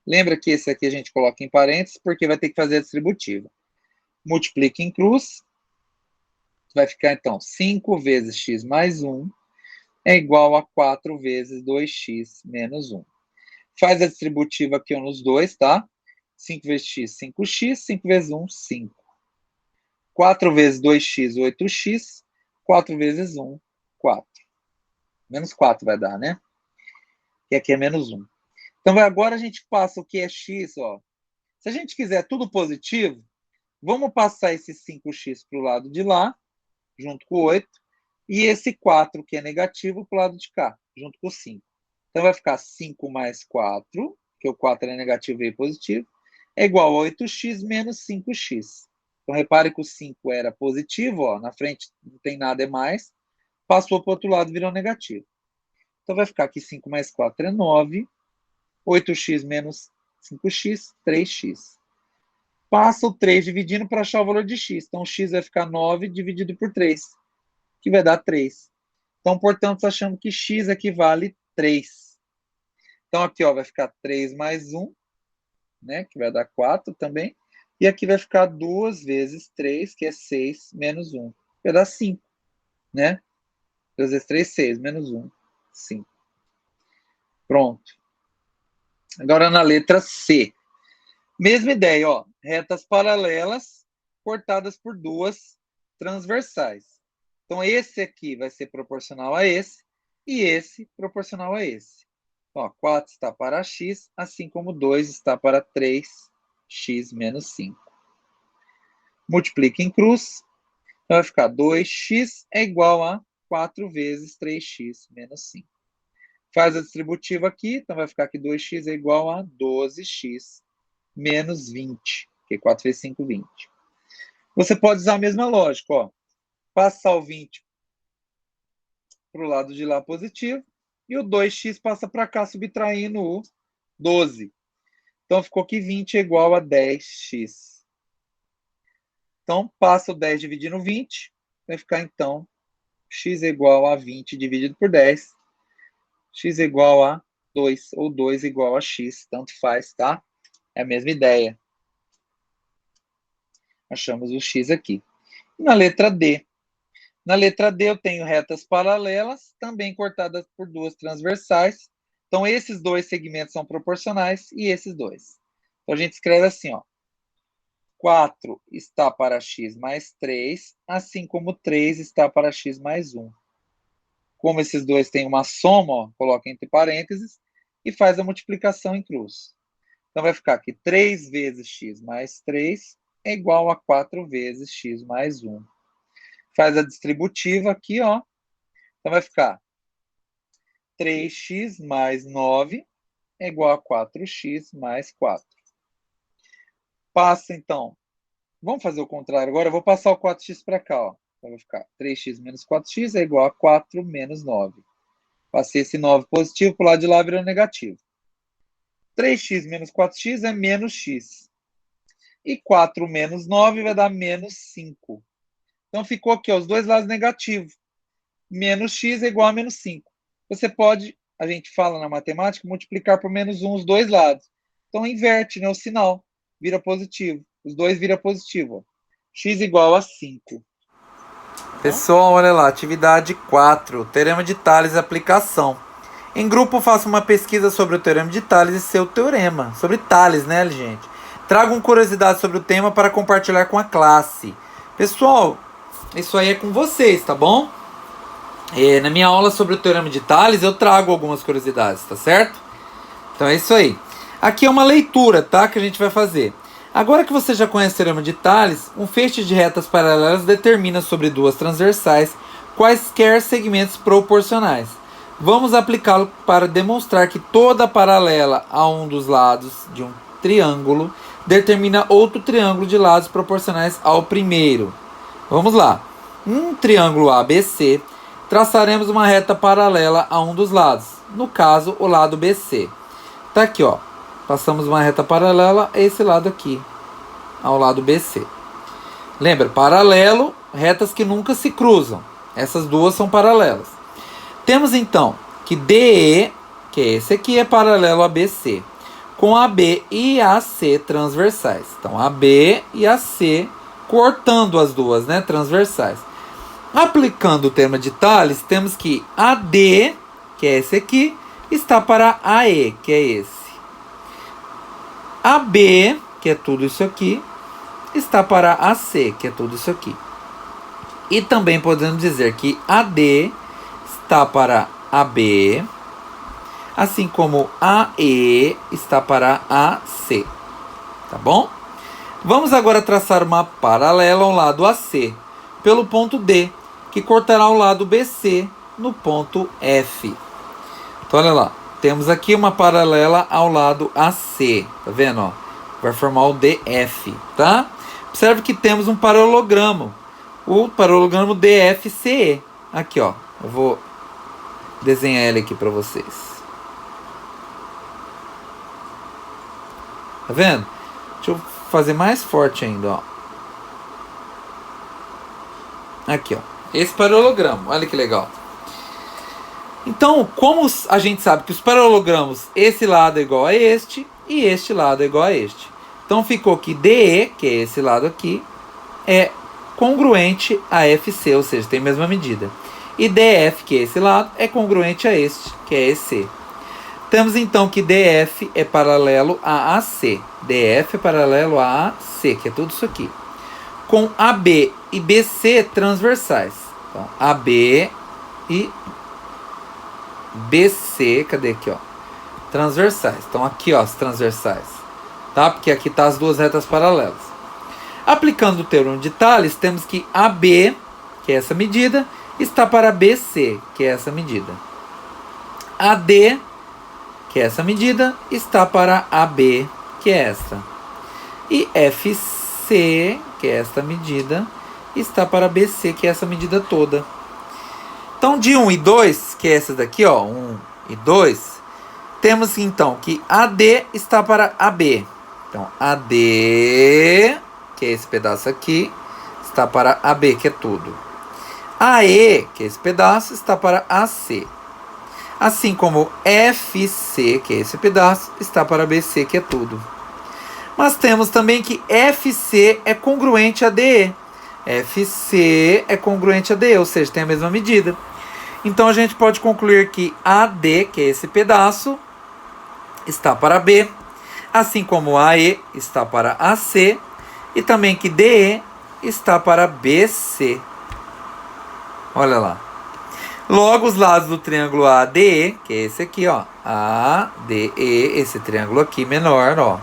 A: Lembra que esse aqui a gente coloca em parênteses, porque vai ter que fazer a distributiva. Multiplica em cruz. Vai ficar, então, 5 vezes x mais 1 é igual a 4 vezes 2x menos 1. Faz a distributiva aqui nos dois, tá? 5 vezes x, 5x. 5 vezes 1, 5. 4 vezes 2x, 8x. 4 vezes 1, 4. Menos 4 vai dar, né? Que aqui é menos 1. Então, agora a gente passa o que é x, ó. Se a gente quiser tudo positivo, vamos passar esse 5x para o lado de lá, junto com o 8, e esse 4, que é negativo, para o lado de cá, junto com o 5. Então, vai ficar 5 mais 4, que o 4 é negativo e positivo, é igual a 8x menos 5x. Então, repare que o 5 era positivo, ó, na frente não tem nada, é mais. Passou para o outro lado, virou negativo. Então, vai ficar aqui 5 mais 4 é 9. 8x menos 5x, 3x. Passa o 3 dividindo para achar o valor de x. Então, x vai ficar 9 dividido por 3, que vai dar 3. Então, portanto, achamos que x equivale 3. Então, aqui ó, vai ficar 3 mais 1, né, que vai dar 4 também. E aqui vai ficar 2 vezes 3, que é 6, menos 1. Vai dar 5, né? 2 vezes 3, 6, menos 1, 5. Pronto. Agora na letra C. Mesma ideia, ó. Retas paralelas cortadas por duas transversais. Então, esse aqui vai ser proporcional a esse e esse proporcional a esse. Então, ó, 4 está para x, assim como 2 está para 3x menos 5. Multiplica em cruz. Então, vai ficar 2x é igual a 4 vezes 3x menos 5. Faz a distributiva aqui, então vai ficar que 2x é igual a 12x menos 20, porque 4 vezes 5, 20. Você pode usar a mesma lógica, ó. Passar o 20 para o lado de lá positivo, e o 2x passa para cá, subtraindo o 12. Então, ficou que 20 é igual a 10x. Então, passa o 10 dividindo 20, vai ficar, então, x é igual a 20 dividido por 10. X é igual a 2, ou 2 igual a x, tanto faz, tá? É a mesma ideia. Achamos o x aqui. E na letra D. Na letra D eu tenho retas paralelas, também cortadas por duas transversais. Então, esses dois segmentos são proporcionais e esses dois. Então, a gente escreve assim, ó. 4 está para x mais 3, assim como 3 está para x mais 1. Como esses dois têm uma soma, ó, coloca entre parênteses e faz a multiplicação em cruz. Então, vai ficar que 3 vezes x mais 3 é igual a 4 vezes x mais 1. Faz a distributiva aqui, ó. Então, vai ficar 3x mais 9 é igual a 4x mais 4. Passa, então. Vamos fazer o contrário agora. Eu vou passar o 4x para cá, ó. Então, vai ficar 3x menos 4x é igual a 4 menos 9. Passei esse 9 positivo para o lado de lá, virando negativo. 3x menos 4x é menos x. E 4 menos 9 vai dar menos 5. Então, ficou aqui, ó, os dois lados negativos. Menos x é igual a menos 5. Você pode, a gente fala na matemática, multiplicar por menos 1 os dois lados. Então, inverte, né, o sinal. Vira positivo. Os dois viram positivo. Ó. X igual a 5. Pessoal, olha lá, atividade 4, Teorema de Tales e aplicação. Em grupo, faça uma pesquisa sobre o Teorema de Tales e seu teorema. Sobre Tales, né, gente? Tragam curiosidades sobre o tema para compartilhar com a classe. Pessoal, isso aí é com vocês, tá bom? Na minha aula sobre o Teorema de Tales, eu trago algumas curiosidades, tá certo? Então é isso aí. Aqui é uma leitura, tá? Que a gente vai fazer. Agora que você já conhece o Teorema de Tales, um feixe de retas paralelas determina sobre duas transversais quaisquer segmentos proporcionais. Vamos aplicá-lo para demonstrar que toda paralela a um dos lados de um triângulo determina outro triângulo de lados proporcionais ao primeiro. Vamos lá. Um triângulo ABC, traçaremos uma reta paralela a um dos lados. No caso, o lado BC. Tá aqui, ó. Passamos uma reta paralela a esse lado aqui, ao lado BC. Lembra, paralelo, retas que nunca se cruzam. Essas duas são paralelas. Temos então que DE, que é esse aqui, é paralelo a BC, com AB e AC transversais. Então, AB e AC cortando as duas, né, transversais. Aplicando o teorema de Tales, temos que AD, que é esse aqui, está para AE, que é esse. AB, que é tudo isso aqui, está para AC, que é tudo isso aqui. E também podemos dizer que AD está para AB, assim como AE está para AC. Tá bom? Vamos agora traçar uma paralela ao lado AC, pelo ponto D, que cortará o lado BC no ponto F. Então, olha lá. Temos aqui uma paralela ao lado AC. Tá vendo? Ó? Vai formar o DF, tá? Observe que temos um paralelogramo. O paralelogramo DFCE. Aqui, ó. Eu vou desenhar ele aqui para vocês. Tá vendo? Deixa eu fazer mais forte ainda, ó. Aqui, ó. Esse paralelogramo. Olha que legal. Então, como a gente sabe que os paralelogramos, esse lado é igual a este e este lado é igual a este. Então, ficou que DE, que é esse lado aqui, é congruente a FC, ou seja, tem a mesma medida. E DF, que é esse lado, é congruente a este, que é EC. Temos então que DF é paralelo a AC. DF é paralelo a AC, que é tudo isso aqui. Com AB e BC transversais. Então, AB e BC, cadê aqui, ó? Transversais. Então, aqui, ó, as transversais. Tá? Porque aqui tá as duas retas paralelas. Aplicando o teorema de Tales, temos que AB, que é essa medida, está para BC, que é essa medida. AD, que é essa medida, está para AB, que é essa. E FC, que é esta medida, está para BC, que é essa medida toda. Então, de 1 e 2, que é essa daqui, ó, 1 e 2, temos então que AD está para AB. Então, AD, que é esse pedaço aqui, está para AB, que é tudo. AE, que é esse pedaço, está para AC. Assim como FC, que é esse pedaço, está para BC, que é tudo. Mas temos também que FC é congruente a DE. FC é congruente a DE, ou seja, tem a mesma medida. Então a gente pode concluir que AD, que é esse pedaço, está para B, assim como AE está para AC, e também que DE está para BC. Olha lá. Logo, os lados do triângulo ADE, que é esse aqui, ó, ADE, esse triângulo aqui menor, ó,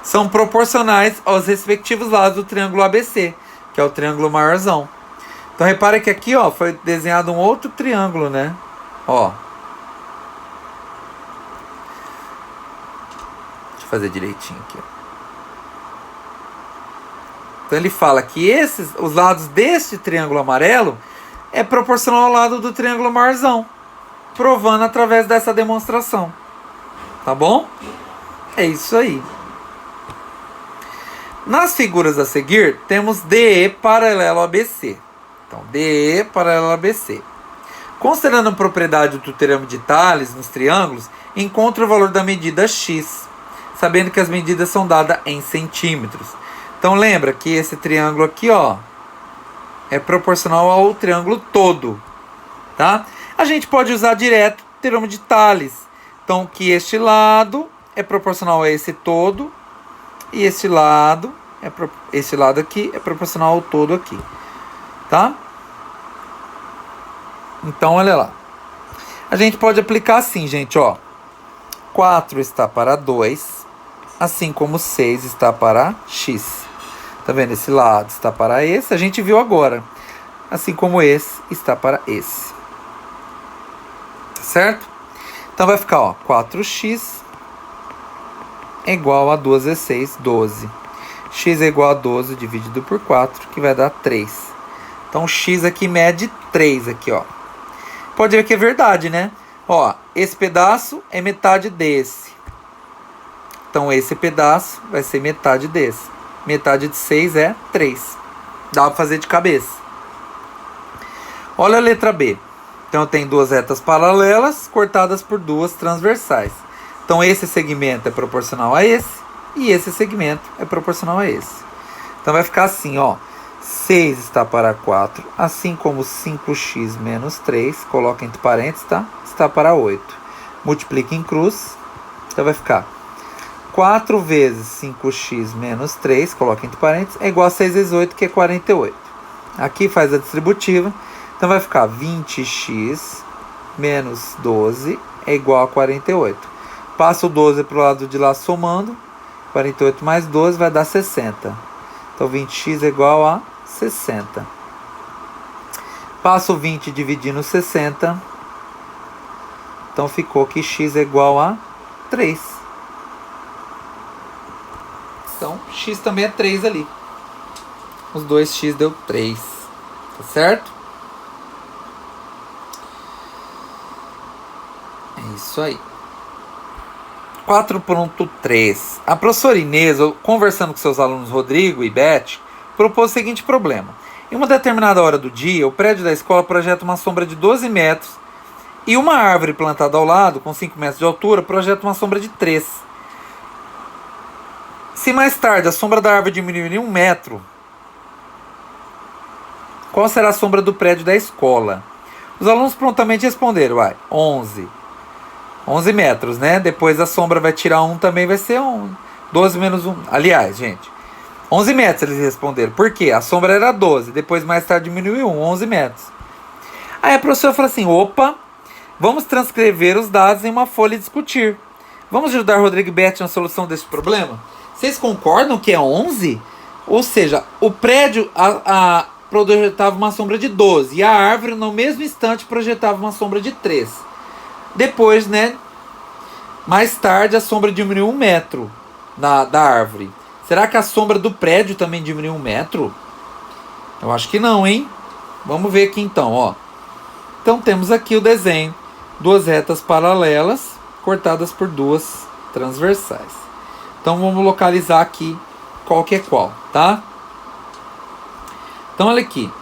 A: são proporcionais aos respectivos lados do triângulo ABC, que é o triângulo maiorzão. Então, repare que aqui, ó, foi desenhado um outro triângulo, né? Ó. Deixa eu fazer direitinho aqui, ó. Então, ele fala que os lados deste triângulo amarelo é proporcional ao lado do triângulo maiorzão, provando através dessa demonstração. Tá bom? É isso aí. Nas figuras a seguir, temos DE paralelo a BC. Então, DE paralelo a BC. Considerando a propriedade do teorema de Tales nos triângulos, encontre o valor da medida x, sabendo que as medidas são dadas em centímetros. Então, lembra que esse triângulo aqui, ó, é proporcional ao triângulo todo, tá? A gente pode usar direto o teorema de Tales. Então, que este lado é proporcional a esse todo e esse lado aqui é proporcional ao todo aqui, tá? Então, olha lá. A gente pode aplicar assim, gente, ó. 4 está para 2, assim como 6 está para x. Tá vendo? Esse lado está para esse, a gente viu agora. Assim como esse está para esse. Tá certo? Então vai ficar, ó, 4x é igual a 2 vezes 6, 12. X é igual a 12 dividido por 4, que vai dar 3. Então x aqui mede 3 aqui, ó. Pode ver que é verdade, né? Ó, esse pedaço é metade desse. Então esse pedaço vai ser metade desse. Metade de 6 é 3. Dá para fazer de cabeça. Olha a letra B. Então tem duas retas paralelas cortadas por duas transversais. Então esse segmento é proporcional a esse e esse segmento é proporcional a esse. Então vai ficar assim, ó. 6 está para 4, assim como 5x menos 3, coloca entre parênteses, tá? Está para 8. Multiplica em cruz, então vai ficar 4 vezes 5x menos 3, coloca entre parênteses, é igual a 6 vezes 8, que é 48. Aqui faz a distributiva, então vai ficar 20x menos 12 é igual a 48. Passa o 12 para o lado de lá somando, 48 mais 12 vai dar 60. Então 20x é igual a 60. Passo 20 dividindo no 60. Então ficou que x é igual a 3. Então x também é 3 ali. Os dois x deu 3. Tá certo? É isso aí. 4.3. A professora Inês, conversando com seus alunos Rodrigo e Beth, propôs o seguinte problema. Em uma determinada hora do dia, o prédio da escola projeta uma sombra de 12 metros e uma árvore plantada ao lado, com 5 metros de altura, projeta uma sombra de 3. Se mais tarde a sombra da árvore diminuir em 1 metro, qual será a sombra do prédio da escola? Os alunos prontamente responderam, 11 metros, né? Depois a sombra vai tirar 1 também, vai ser 11. 12 menos 1. Aliás, gente, 11 metros eles responderam. Por quê? A sombra era 12, depois mais tarde diminuiu 11 metros. Aí a professora falou assim, opa, vamos transcrever os dados em uma folha e discutir. Vamos ajudar Rodrigo e Beth na solução desse problema? Vocês concordam que é 11? Ou seja, o prédio projetava uma sombra de 12 e a árvore no mesmo instante projetava uma sombra de 3. Depois, né, mais tarde a sombra diminuiu 1 metro da árvore. Será que a sombra do prédio também diminuiu 1 metro? Eu acho que não, hein? Vamos ver aqui então, ó. Então temos aqui o desenho. 2 retas paralelas cortadas por 2 transversais. Então vamos localizar aqui qual que é qual, tá? Então olha aqui.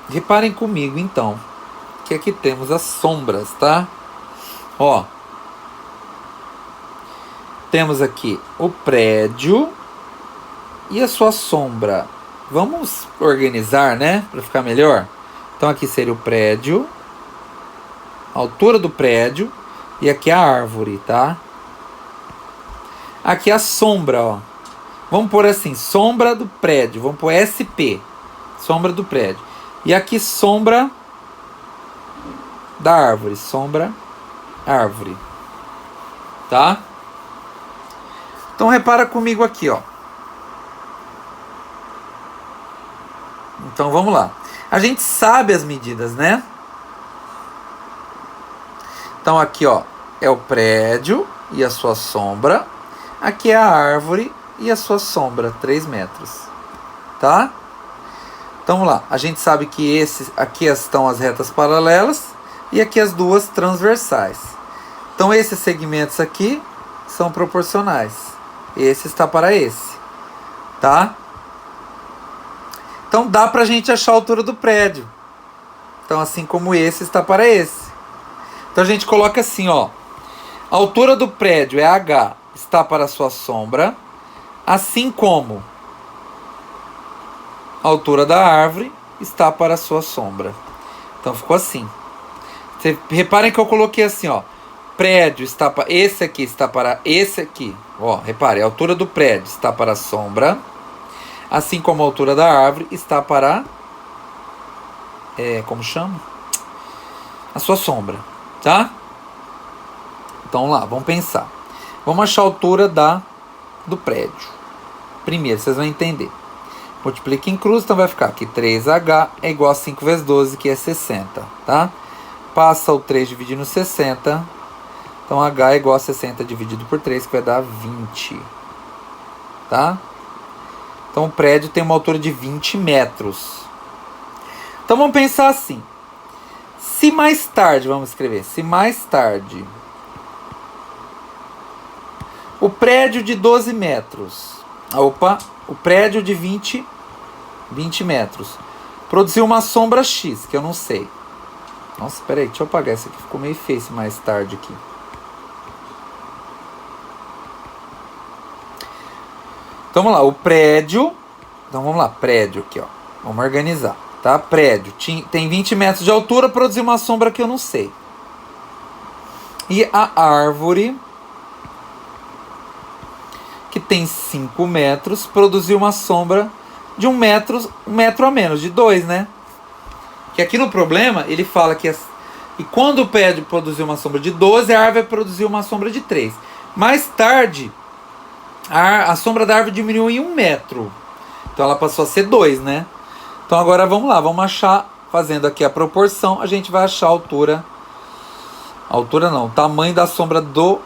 A: Reparem comigo então, que aqui temos as sombras, tá? Ó. Temos aqui o prédio e a sua sombra. Vamos organizar, né? Para ficar melhor. Então aqui seria o prédio, a altura do prédio e aqui a árvore, tá? Aqui a sombra, ó. Vamos pôr assim, sombra do prédio. Vamos pôr SP, sombra do prédio. E aqui sombra da árvore, sombra, árvore. Tá? Então repara comigo aqui, ó. Então vamos lá. A gente sabe as medidas, né? Então aqui, ó, é o prédio e a sua sombra. Aqui é a árvore e a sua sombra, 3 metros. Tá? Então vamos lá. A gente sabe que aqui estão as retas paralelas e aqui as duas transversais. Então esses segmentos aqui são proporcionais. Esse está para esse, tá? Então dá pra gente achar a altura do prédio. Então assim como esse está para esse. Então a gente coloca assim, ó. A altura do prédio é H, está para a sua sombra, assim como a altura da árvore está para a sua sombra. Então ficou assim. Reparem que eu coloquei assim, ó. Prédio está para esse aqui, está para esse aqui. Ó, repare, a altura do prédio está para a sombra, assim como a altura da árvore está para como chama? A sua sombra, tá? Então lá, vamos pensar. Vamos achar a altura do prédio. Primeiro, vocês vão entender. Multiplica em cruz, então vai ficar aqui 3H é igual a 5 vezes 12, que é 60, tá? Passa o 3 dividindo no 60. Então H é igual a 60 dividido por 3, que vai dar 20. Tá? Então o prédio tem uma altura de 20 metros. Então vamos pensar assim. Se mais tarde, vamos escrever, se mais tarde o prédio de 12 metros, o prédio de 20 metros, produziu uma sombra X, que eu não sei. Nossa, peraí, deixa eu apagar isso aqui, ficou meio feio esse mais tarde aqui. Então vamos lá, o prédio. Então vamos lá, prédio aqui, ó. Vamos organizar, tá? Prédio tem 20 metros de altura, produziu uma sombra que eu não sei. E a árvore, que tem 5 metros, produziu uma sombra de 1 metro a menos, de 2, né? Que aqui no problema, ele fala que e quando o prédio produziu uma sombra de 12, a árvore produziu uma sombra de 3. Mais tarde, a sombra da árvore diminuiu em 1 metro. Então ela passou a ser 2, né? Então agora vamos lá, vamos achar, fazendo aqui a proporção, a gente vai achar a altura não, o tamanho da sombra do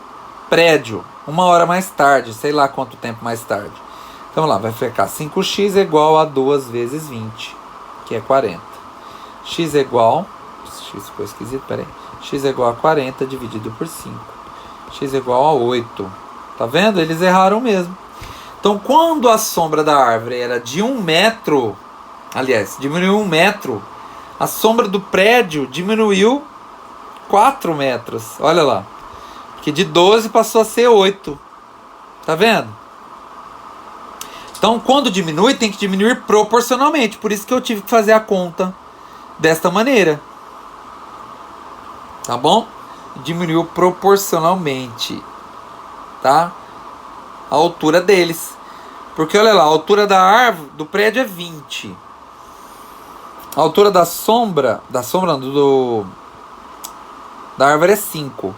A: prédio, 1 hora mais tarde, sei lá quanto tempo mais tarde. Então vamos lá, vai ficar 5x é igual a 2 vezes 20, que é 40. X é igual, x ficou esquisito, peraí. X é igual a 40 dividido por 5. X é igual a 8. Tá vendo? Eles erraram mesmo. Então quando a sombra da árvore era de 1 metro, aliás, diminuiu 1 metro, a sombra do prédio diminuiu 4 metros. Olha lá. Que de 12 passou a ser 8. Tá vendo? Então, quando diminui, tem que diminuir proporcionalmente. Por isso que eu tive que fazer a conta desta maneira. Tá bom? Diminuiu proporcionalmente. Tá? A altura deles. Porque, olha lá, a altura da árvore, do prédio é 20. A altura da sombra não, da árvore é 5.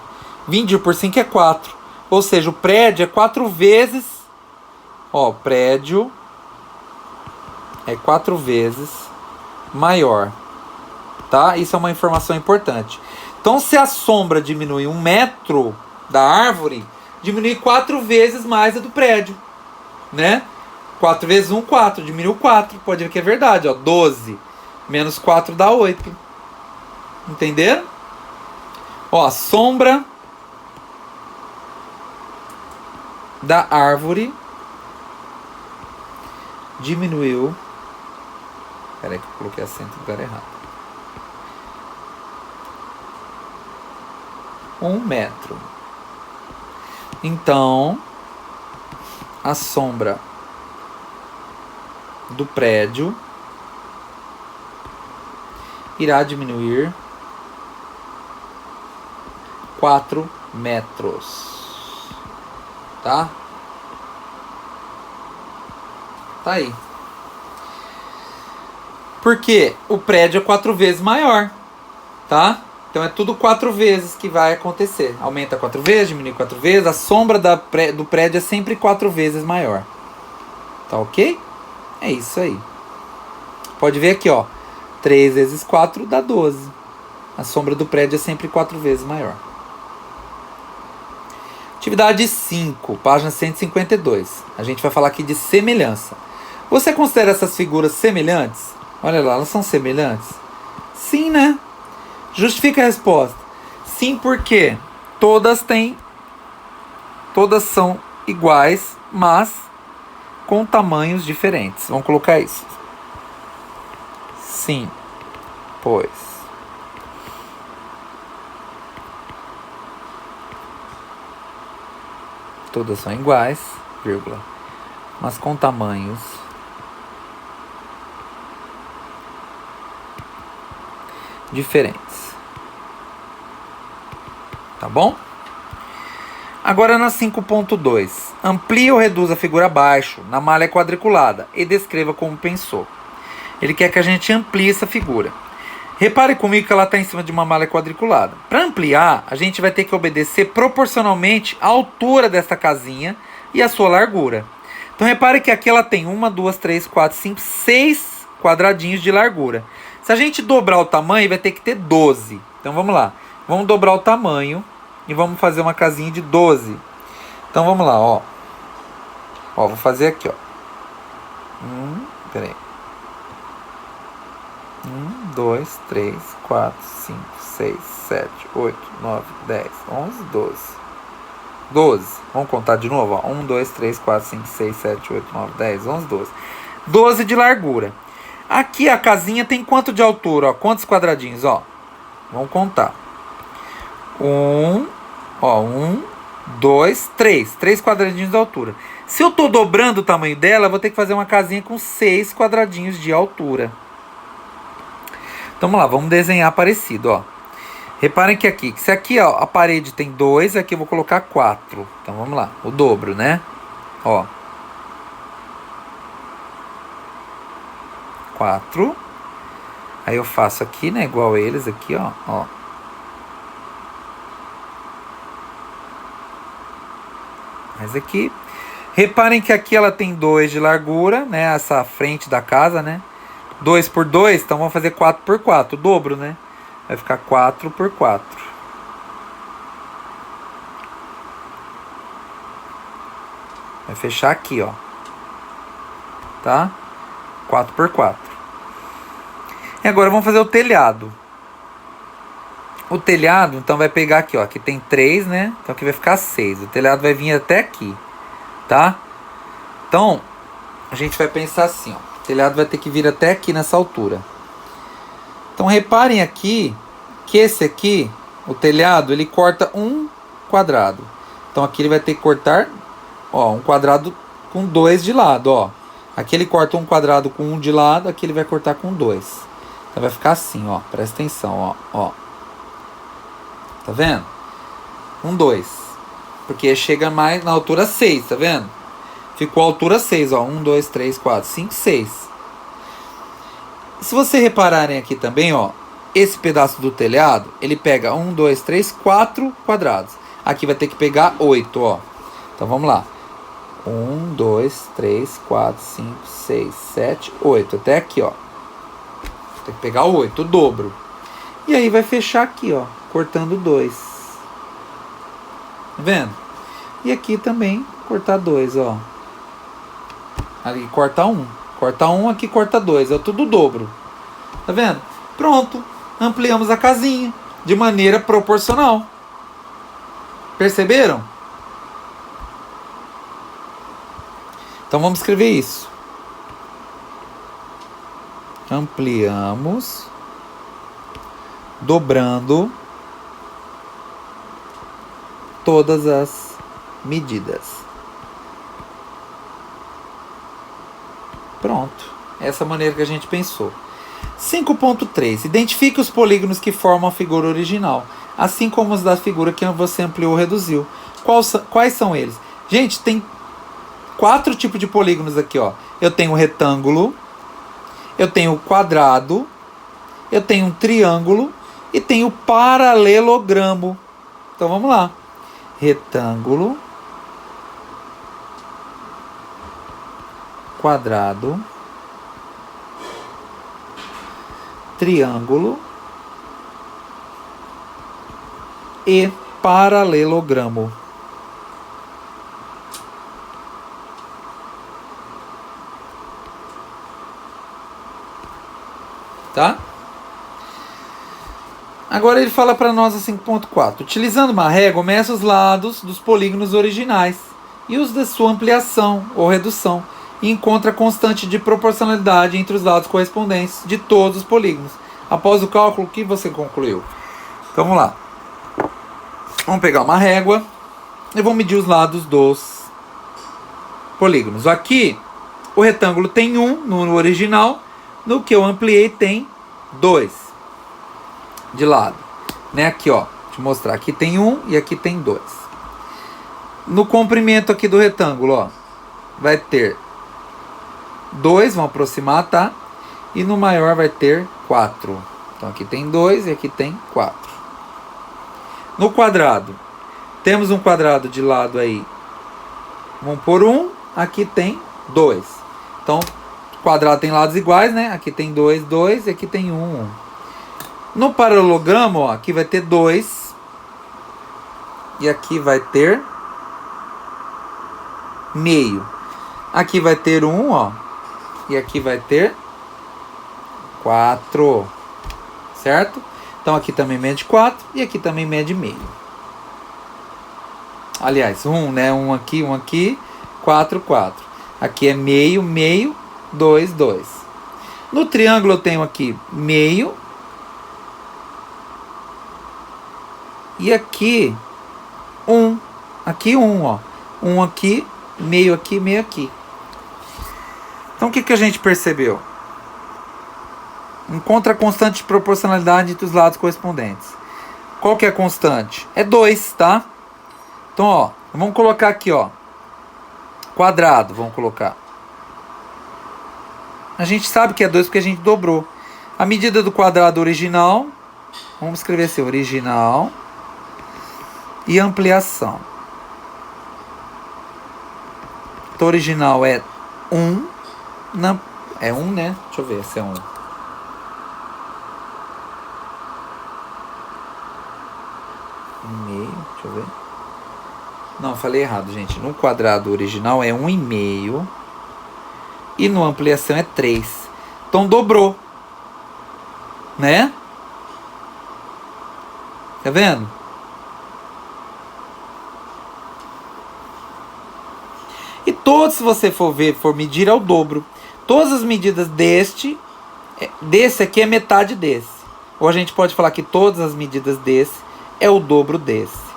A: 20 por 5 é 4. Ou seja, o prédio é 4 vezes. Ó, o prédio é 4 vezes maior. Tá? Isso é uma informação importante. Então, se a sombra diminui 1 metro da árvore, diminui 4 vezes mais a do prédio. Né? 4 vezes 1, 4. Diminuiu 4. Pode ver que é verdade. Ó, 12 menos 4 dá 8. Entenderam? Ó, a sombra da árvore diminuiu. Peraí que eu coloquei acento no lugar errado. 1 metro. Então, a sombra do prédio irá diminuir 4 metros. Tá? Tá aí. Porque o prédio é 4 vezes maior. Tá? Então é tudo 4 vezes que vai acontecer. Aumenta 4 vezes, diminui 4 vezes. A sombra do prédio é sempre 4 vezes maior. Tá ok? É isso aí. Pode ver aqui, ó. 3 vezes 4 dá 12. A sombra do prédio é sempre 4 vezes maior. Atividade 5, página 152. A gente vai falar aqui de semelhança. Você considera essas figuras semelhantes? Olha lá, elas são semelhantes? Sim, né? Justifica a resposta. Sim, porque todas são iguais, mas com tamanhos diferentes. Vamos colocar isso. Sim, pois todas são iguais, vírgula, mas com tamanhos diferentes. Tá bom? Agora na 5.2. Amplie ou reduz a figura abaixo, na malha quadriculada, e descreva como pensou. Ele quer que a gente amplie essa figura. Repare comigo que ela está em cima de uma malha quadriculada. Para ampliar, a gente vai ter que obedecer proporcionalmente à altura desta casinha e à sua largura. Então repare que aqui ela tem 1, 2, 3, 4, 5, 6 quadradinhos de largura. Se a gente dobrar o tamanho, vai ter que ter 12. Então vamos lá. Vamos dobrar o tamanho e vamos fazer uma casinha de 12. Então vamos lá, ó. Ó, vou fazer aqui, ó. Peraí. 1, 2, 3, 4, 5, 6, 7, 8, 9, 10, 11, 12. 12. Vamos contar de novo, ó. 1, 2, 3, 4, 5, 6, 7, 8, 9, 10, 11, 12. 12 de largura. Aqui a casinha tem quanto de altura, ó? Quantos quadradinhos, ó? Vamos contar. 1, 2, 3. 3 quadradinhos de altura. Se eu tô dobrando o tamanho dela, eu vou ter que fazer uma casinha com 6 quadradinhos de altura. Então vamos lá, vamos desenhar parecido, ó. Reparem que aqui, se aqui, ó, a parede tem 2, aqui eu vou colocar 4. Então vamos lá, o dobro, né? Ó. 4. Aí eu faço aqui, né, igual eles aqui, ó. Mas aqui, reparem que aqui ela tem 2 de largura, né, essa frente da casa, né? 2 por 2, então vamos fazer 4 por 4, o dobro, né? Vai ficar 4 por 4. Vai fechar aqui, ó. Tá? 4 por 4. E agora vamos fazer o telhado. O telhado, então, vai pegar aqui, ó. Aqui tem 3, né? Então aqui vai ficar 6. O telhado vai vir até aqui, tá? Então, a gente vai pensar assim, ó. O telhado vai ter que vir até aqui nessa altura. Então, reparem aqui que esse aqui, o telhado, ele corta um quadrado. Então, aqui ele vai ter que cortar, ó, um quadrado com 2 de lado, ó. Aqui ele corta um quadrado com 1 de lado, aqui ele vai cortar com 2. Então, vai ficar assim, ó. Presta atenção, ó. Tá vendo? 2. Porque chega mais na altura 6, tá vendo? Ficou a altura 6, ó. 1, 2, 3, 4, 5, 6. Se vocês repararem aqui também, ó. Esse pedaço do telhado, ele pega 1, 2, 3, 4 quadrados. Aqui vai ter que pegar 8, ó. Então vamos lá. 1, 2, 3, 4, 5, 6, 7, 8. Até aqui, ó. Tem que pegar 8, o dobro. E aí vai fechar aqui, ó. Cortando 2. Tá vendo? E aqui também cortar 2, ó. Ali corta 1. Corta 1, aqui corta 2. É tudo dobro. Tá vendo? Pronto. Ampliamos a casinha de maneira proporcional. Perceberam? Então vamos escrever isso. Ampliamos, dobrando todas as medidas. Pronto. Essa é a maneira que a gente pensou. 5.3. Identifique os polígonos que formam a figura original, assim como os da figura que você ampliou ou reduziu. Quais são eles? Gente, tem 4 tipos de polígonos aqui, ó. Eu tenho retângulo, eu tenho quadrado, eu tenho um triângulo e tenho paralelogramo. Então vamos lá. Retângulo, quadrado, triângulo e paralelogramo. Tá? Agora ele fala para nós a 5.4. Utilizando uma régua, meça os lados dos polígonos originais e os da sua ampliação ou redução e encontra a constante de proporcionalidade entre os lados correspondentes de todos os polígonos. Após o cálculo, o que você concluiu? Então vamos lá. Vamos pegar uma régua e vamos medir os lados dos polígonos. Aqui, o retângulo tem 1 no original, no que eu ampliei tem 2 de lado. Né? Aqui, ó, deixa eu mostrar. Aqui tem 1 e aqui tem 2. No comprimento aqui do retângulo, ó, vai ter 2, vamos aproximar, tá? E no maior vai ter 4. Então aqui tem 2 e aqui tem 4. No quadrado, temos um quadrado de lado aí, vamos por 1, aqui tem 2. Então, o quadrado tem lados iguais, né? Aqui tem 2, 2 e aqui tem 1, 1. No paralelogramo, ó, aqui vai ter 2 e aqui vai ter meio. Aqui vai ter 1, ó, e aqui vai ter 4, certo? Então aqui também mede 4 e aqui também mede meio. Aliás, 1, né? 1 aqui, 4, 4. Aqui é meio, meio, 2, 2. No triângulo eu tenho aqui meio. E aqui 1. Aqui 1, ó. 1 aqui, meio aqui, meio aqui. Então o que a gente percebeu? Encontra a constante de proporcionalidade entre os lados correspondentes. Qual que é a constante? É 2, tá? Então, ó, vamos colocar aqui, ó. Quadrado, vamos colocar. A gente sabe que é 2 porque a gente dobrou. A medida do quadrado original, vamos escrever assim, original e ampliação. Então, original é 1, É 1, né? Deixa eu ver se é 1. Meio, deixa eu ver. Não, falei errado, gente. No quadrado original é 1,5. E no ampliação é 3. Então dobrou. Né? Tá vendo? E todos, se você for ver, for medir, é o dobro. Todas as medidas desse aqui é metade desse. Ou a gente pode falar que todas as medidas desse é o dobro desse.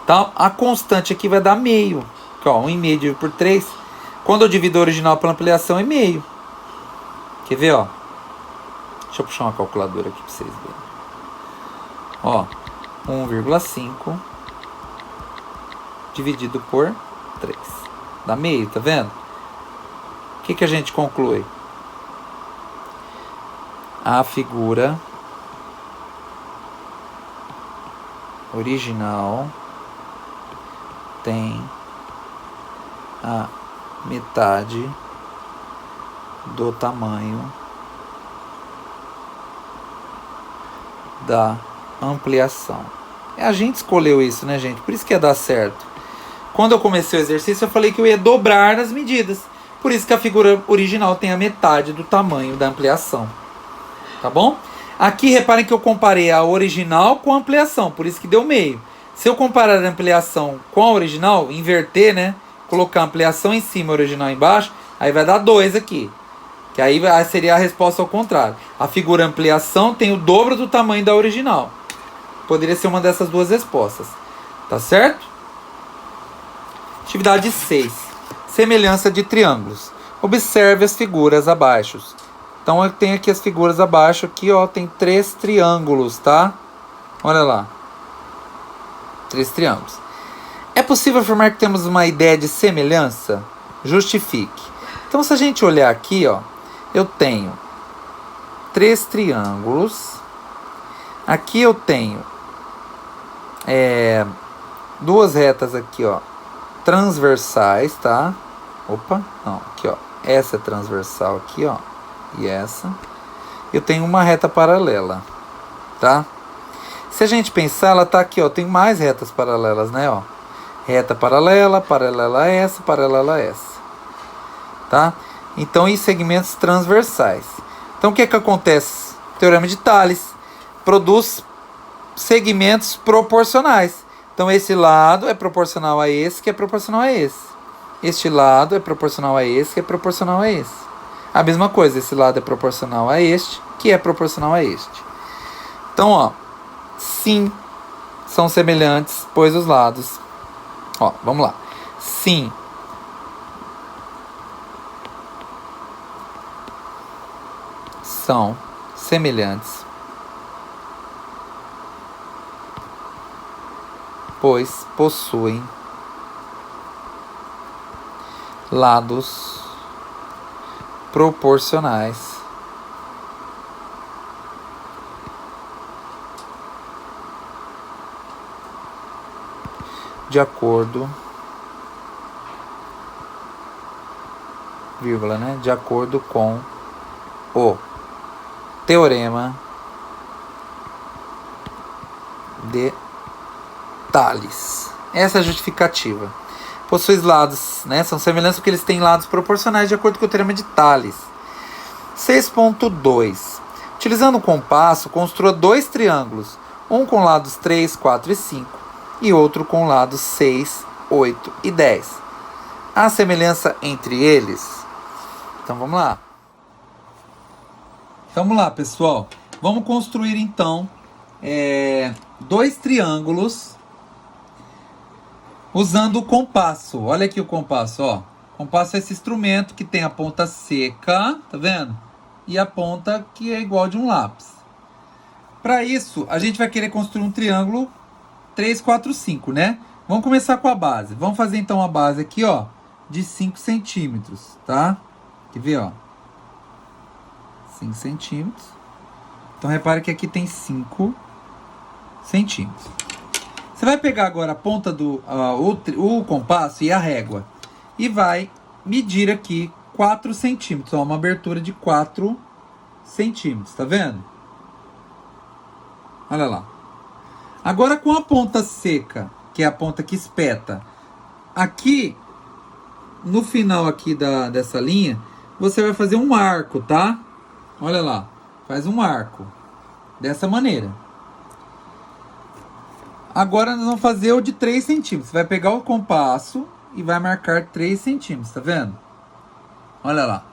A: Então, a constante aqui vai dar meio. Ó, 1,5 dividido por 3. Quando eu divido o original pela ampliação, é meio. Quer ver, ó? Deixa eu puxar uma calculadora aqui pra vocês verem. Ó, 1,5 dividido por 3. Dá meio, tá vendo? O que a gente conclui? A figura original tem a metade do tamanho da ampliação. A gente escolheu isso, né, gente? Por isso que ia dar certo. Quando eu comecei o exercício, eu falei que eu ia dobrar as medidas. Por isso que a figura original tem a metade do tamanho da ampliação. Tá bom? Aqui, reparem que eu comparei a original com a ampliação. Por isso que deu meio. Se eu comparar a ampliação com a original, inverter, né? Colocar a ampliação em cima e a original embaixo, aí vai dar 2 aqui. Que aí seria a resposta ao contrário. A figura ampliação tem o dobro do tamanho da original. Poderia ser uma dessas duas respostas. Tá certo? Atividade 6. Semelhança de triângulos. Observe as figuras abaixo. Então eu tenho aqui as figuras abaixo. Aqui, ó, tem 3 triângulos, tá? Olha lá. 3 triângulos. É possível afirmar que temos uma ideia de semelhança? Justifique. Então, se a gente olhar aqui, ó, eu tenho 3 triângulos. Aqui eu tenho 2 retas aqui, ó, transversais, tá? Opa, não, aqui, ó. Essa é transversal aqui, ó, e essa. Eu tenho uma reta paralela, tá? Se a gente pensar, ela tá aqui, ó, tem mais retas paralelas, né, ó. Reta paralela, paralela a essa, paralela a essa, tá? Então, e segmentos transversais. Então, o que acontece? Teorema de Tales produz segmentos proporcionais. Então, esse lado é proporcional a esse, que é proporcional a esse. Este lado é proporcional a esse, que é proporcional a esse. A mesma coisa, esse lado é proporcional a este, que é proporcional a este. Então, ó, sim, são semelhantes, pois os lados... Ó, vamos lá. Sim, são semelhantes, pois possuem lados proporcionais de acordo, vírgula, né? De acordo com o teorema de Tales. Essa é a justificativa. Possui lados, né? São semelhantes porque eles têm lados proporcionais de acordo com o teorema de Tales. 6.2. Utilizando o compasso, construa 2 triângulos, um com lados 3, 4 e 5 e outro com lados 6, 8 e 10. Há semelhança entre eles? Então vamos lá. Vamos lá, pessoal. Vamos construir então 2 triângulos usando o compasso. Olha aqui o compasso, ó. O compasso é esse instrumento que tem a ponta seca, tá vendo? E a ponta que é igual de um lápis. Para isso, a gente vai querer construir um triângulo 3, 4, 5, né? Vamos começar com a base. Vamos fazer então a base aqui, ó, de 5 centímetros, tá? Quer ver, ó? 5 centímetros. Então, repare que aqui tem 5 centímetros. Você vai pegar agora a ponta do o compasso e a régua e vai medir aqui 4 centímetros, ó, uma abertura de 4 centímetros, tá vendo? Olha lá. Agora com a ponta seca, que é a ponta que espeta, aqui, no final aqui dessa linha, você vai fazer um arco, tá? Olha lá, faz um arco, dessa maneira. Agora nós vamos fazer o de 3 centímetros. Você vai pegar o compasso e vai marcar 3 centímetros, tá vendo? Olha lá.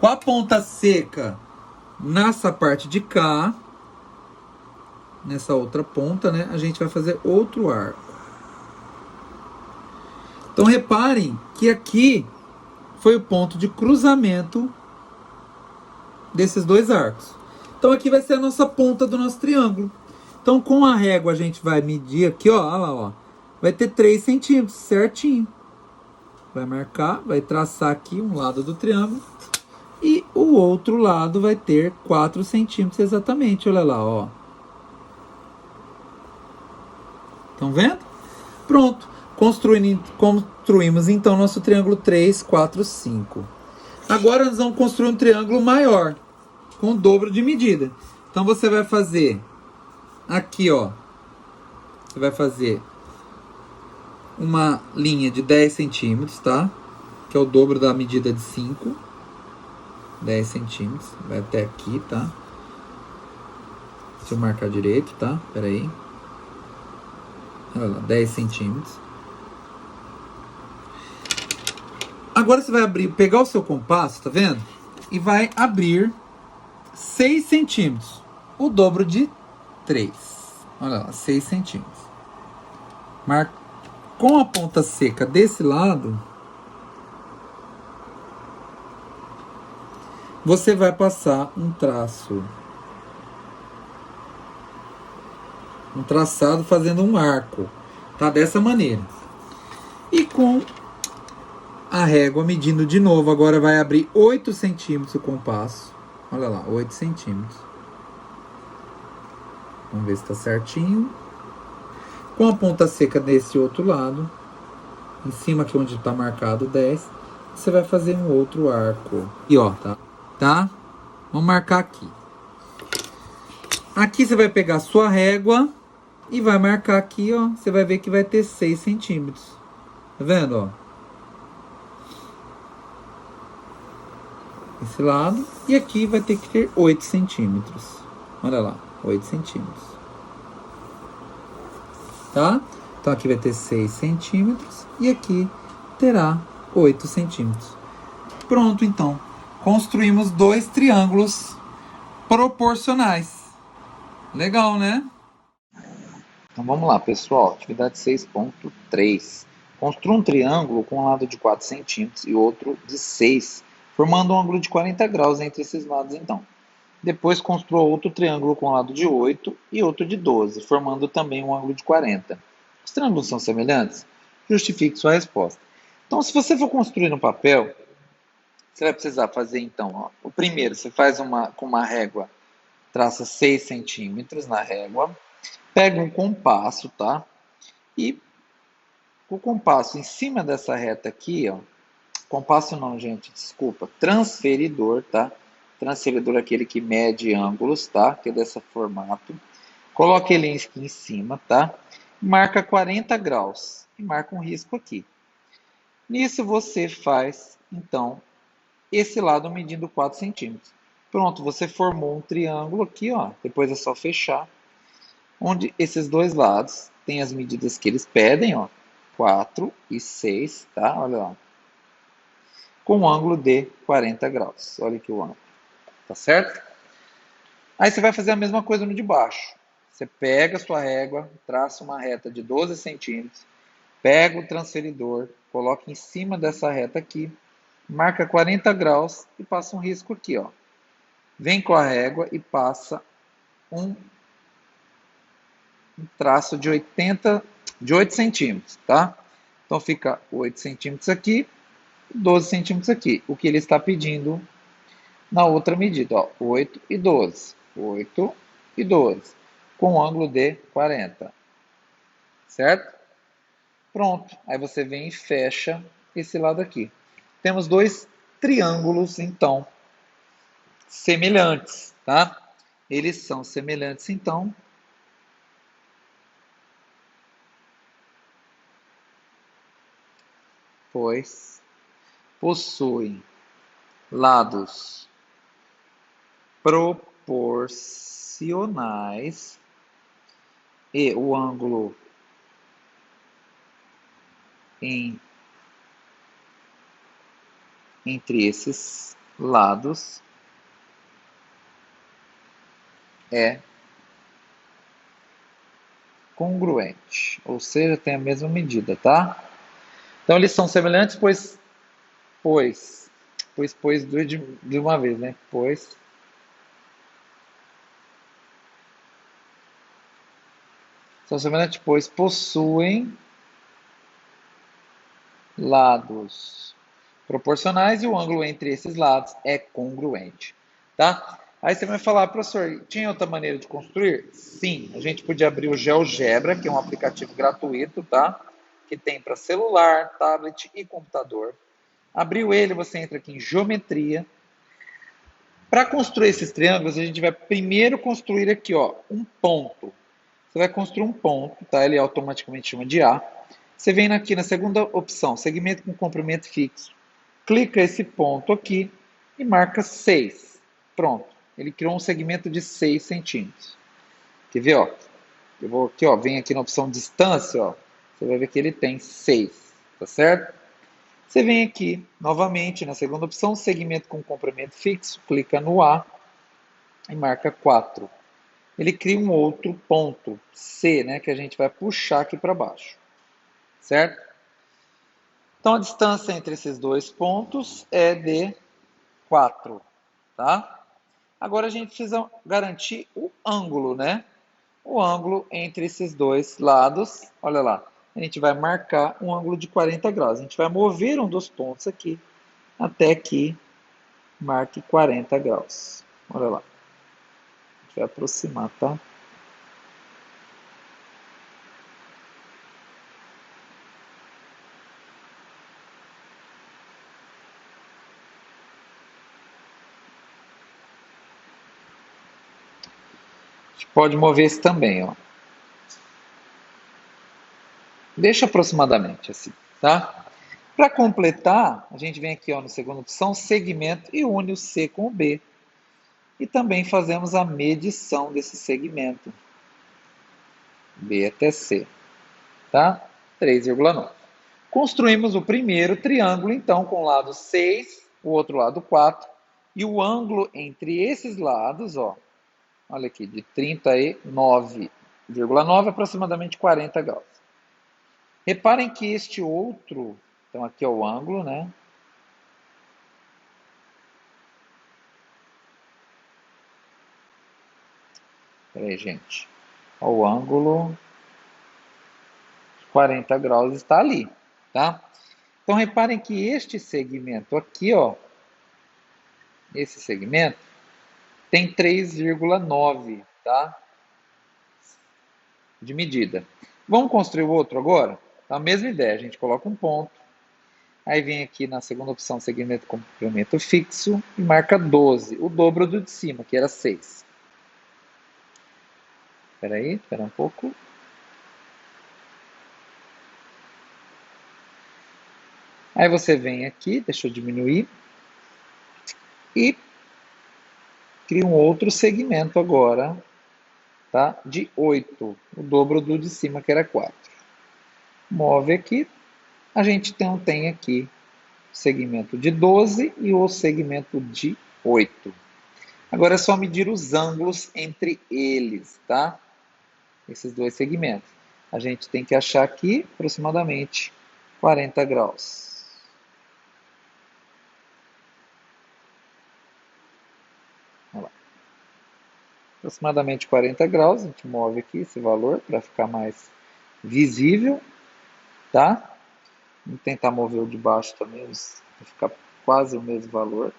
A: Com a ponta seca nessa parte de cá, nessa outra ponta, né? A gente vai fazer outro arco. Então reparem que aqui foi o ponto de cruzamento desses dois arcos. Então aqui vai ser a nossa ponta do nosso triângulo. Então com a régua a gente vai medir aqui, ó, olha lá, ó. Vai ter 3 centímetros, certinho. Vai marcar, vai traçar aqui um lado do triângulo. E o outro lado vai ter 4 centímetros exatamente, olha lá, ó. Estão vendo? Pronto. Construímos então nosso triângulo 3, 4, 5. Agora nós vamos construir um triângulo maior, com o dobro de medida. Então você vai fazer aqui, ó. Você vai fazer uma linha de 10 centímetros, tá? Que é o dobro da medida de 5. 10 centímetros. Vai até aqui, tá? Deixa eu marcar direito, tá? Pera aí. Olha lá, 10 centímetros. Agora você vai abrir, pegar o seu compasso, tá vendo? E vai abrir 6 centímetros. O dobro de 3. Olha lá, 6 centímetros. Com a ponta seca desse lado, você vai passar um traço. Um traçado fazendo um arco. Tá? Dessa maneira. E com a régua medindo de novo, agora vai abrir 8 centímetros o compasso. Olha lá, 8 centímetros. Vamos ver se está certinho. Com a ponta seca desse outro lado, em cima aqui onde está marcado 10, você vai fazer um outro arco. E ó, tá? Vamos marcar aqui. Aqui você vai pegar a sua régua e vai marcar aqui, ó. Você vai ver que vai ter 6 centímetros. Tá vendo, ó? Esse lado. E aqui vai ter que ter 8 centímetros. Olha lá, 8 centímetros. Tá? Então aqui vai ter 6 centímetros. E aqui terá 8 centímetros. Pronto, então. Construímos 2 triângulos proporcionais. Legal, né?
B: Então vamos lá, pessoal. Atividade 6.3. Construa um triângulo com um lado de 4 centímetros e outro de 6, formando um ângulo de 40 graus entre esses lados, então. Depois construa outro triângulo com um lado de 8 e outro de 12, formando também um ângulo de 40. Os triângulos são semelhantes? Justifique sua resposta. Então, se você for construir no papel, você vai precisar fazer, então, ó, o primeiro, você faz com uma régua, traça 6 centímetros na régua, pega um compasso, tá? E o compasso em cima dessa reta aqui, ó, compasso não, gente, desculpa, transferidor, tá? Transferidor é aquele que mede ângulos, tá? Que é desse formato. Coloque ele aqui em cima, tá? Marca 40 graus e marca um risco aqui. Nisso você faz, então, esse lado medindo 4 centímetros. Pronto, você formou um triângulo aqui, ó. Depois é só fechar. Onde esses dois lados têm as medidas que eles pedem, ó. 4 e 6, tá? Olha lá. Com um ângulo de 40 graus. Olha aqui o ângulo. Tá certo? Aí você vai fazer a mesma coisa no de baixo. Você pega a sua régua, traça uma reta de 12 centímetros, pega o transferidor, coloca em cima dessa reta aqui, marca 40 graus e passa um risco aqui, ó. Vem com a régua e passa um traço de 8 centímetros, tá? Então fica 8 centímetros aqui, 12 centímetros aqui. O que ele está pedindo na outra medida, ó, 8 e 12. 8 e 12. Com um ângulo de 40. Certo? Pronto. Aí você vem e fecha esse lado aqui. Temos dois triângulos, então, semelhantes, tá? Eles são semelhantes, então, pois possuem lados proporcionais e o ângulo em, entre esses lados é congruente, ou seja, tem a mesma medida, tá? Então eles são semelhantes, pois de uma vez, né? Pois são semelhantes, pois possuem lados proporcionais e o ângulo entre esses lados é congruente, tá? Aí você vai falar, professor, tinha outra maneira de construir? Sim, a gente podia abrir o GeoGebra, que é um aplicativo gratuito, tá? Que tem para celular, tablet e computador. Abriu ele, você entra aqui em geometria. Para construir esses triângulos, a gente vai primeiro construir aqui, ó, um ponto. Você vai construir um ponto, tá? Ele automaticamente chama de A. Você vem aqui na segunda opção, segmento com comprimento fixo. Clica esse ponto aqui e marca 6. Pronto. Ele criou um segmento de 6 centímetros. Quer ver, ó? Eu vou aqui, ó, vem aqui na opção distância, ó. Você vai ver que ele tem 6, tá certo? Você vem aqui, novamente, na segunda opção, segmento com comprimento fixo, clica no A e marca 4. Ele cria um outro ponto, C, né, que a gente vai puxar aqui para baixo, certo? Então, a distância entre esses dois pontos é de 4, tá? Agora a gente precisa garantir o ângulo, né? O ângulo entre esses dois lados, olha lá, a gente vai marcar um ângulo de 40 graus. A gente vai mover um dos pontos aqui até que marque 40 graus. Olha lá. A gente vai aproximar, tá? A gente pode mover esse também, ó. Deixa aproximadamente assim, tá? Para completar, a gente vem aqui ó, na segunda opção, segmento, e une o C com o B. E também fazemos a medição desse segmento, B até C, tá? 3,9. Construímos o primeiro triângulo, então, com o lado 6, o outro lado 4, e o ângulo entre esses lados, ó, olha aqui, de 39,9 aproximadamente 40 graus. Reparem que este outro, então aqui é o ângulo, né? Peraí, gente. O ângulo 40 graus está ali, tá? Então reparem que este segmento aqui, ó, esse segmento tem 3,9, tá? De medida. Vamos construir o outro agora? A mesma ideia, a gente coloca um ponto, aí vem aqui na segunda opção, segmento com comprimento fixo, e marca 12, o dobro do de cima, que era 6. Espera um pouco. Aí você vem aqui, deixa eu diminuir, e cria um outro segmento agora, tá? De 8, o dobro do de cima, que era 4. Move aqui, a gente tem aqui o segmento de 12 e o segmento de 8. Agora é só medir os ângulos entre eles, tá? Esses dois segmentos. A gente tem que achar aqui aproximadamente 40 graus. Olha lá. Aproximadamente 40 graus, a gente move aqui esse valor para ficar mais visível, tá? Vamos tentar mover o de baixo também, vai ficar quase o mesmo valor.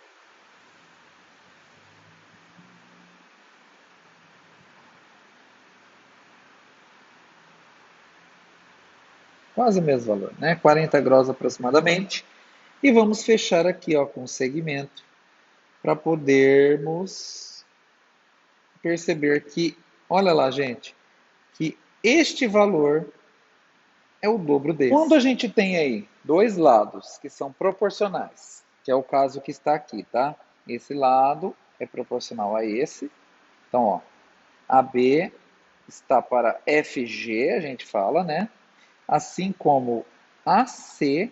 B: quase o mesmo valor, né? 40 graus aproximadamente. E vamos fechar aqui, ó, com o segmento para podermos perceber que, olha lá, gente, que este valor é o dobro desse. Quando a gente tem aí dois lados que são proporcionais, que é o caso que está aqui, tá? Esse lado é proporcional a esse. Então, ó, AB está para FG, a gente fala, né? Assim como AC,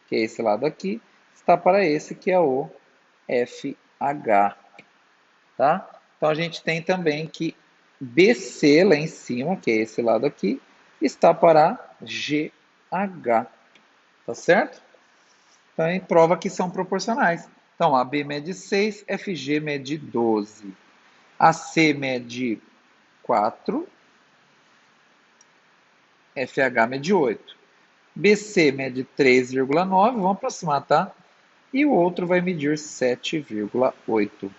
B: que é esse lado aqui, está para esse que é o FH, tá? Então a gente tem também que BC lá em cima, que é esse lado aqui, está para GH, tá certo? Então a gente prova que são proporcionais. Então AB mede 6, FG mede 12, AC mede 4, FH mede 8. BC mede 3,9, vamos aproximar, tá? E o outro vai medir 7,8.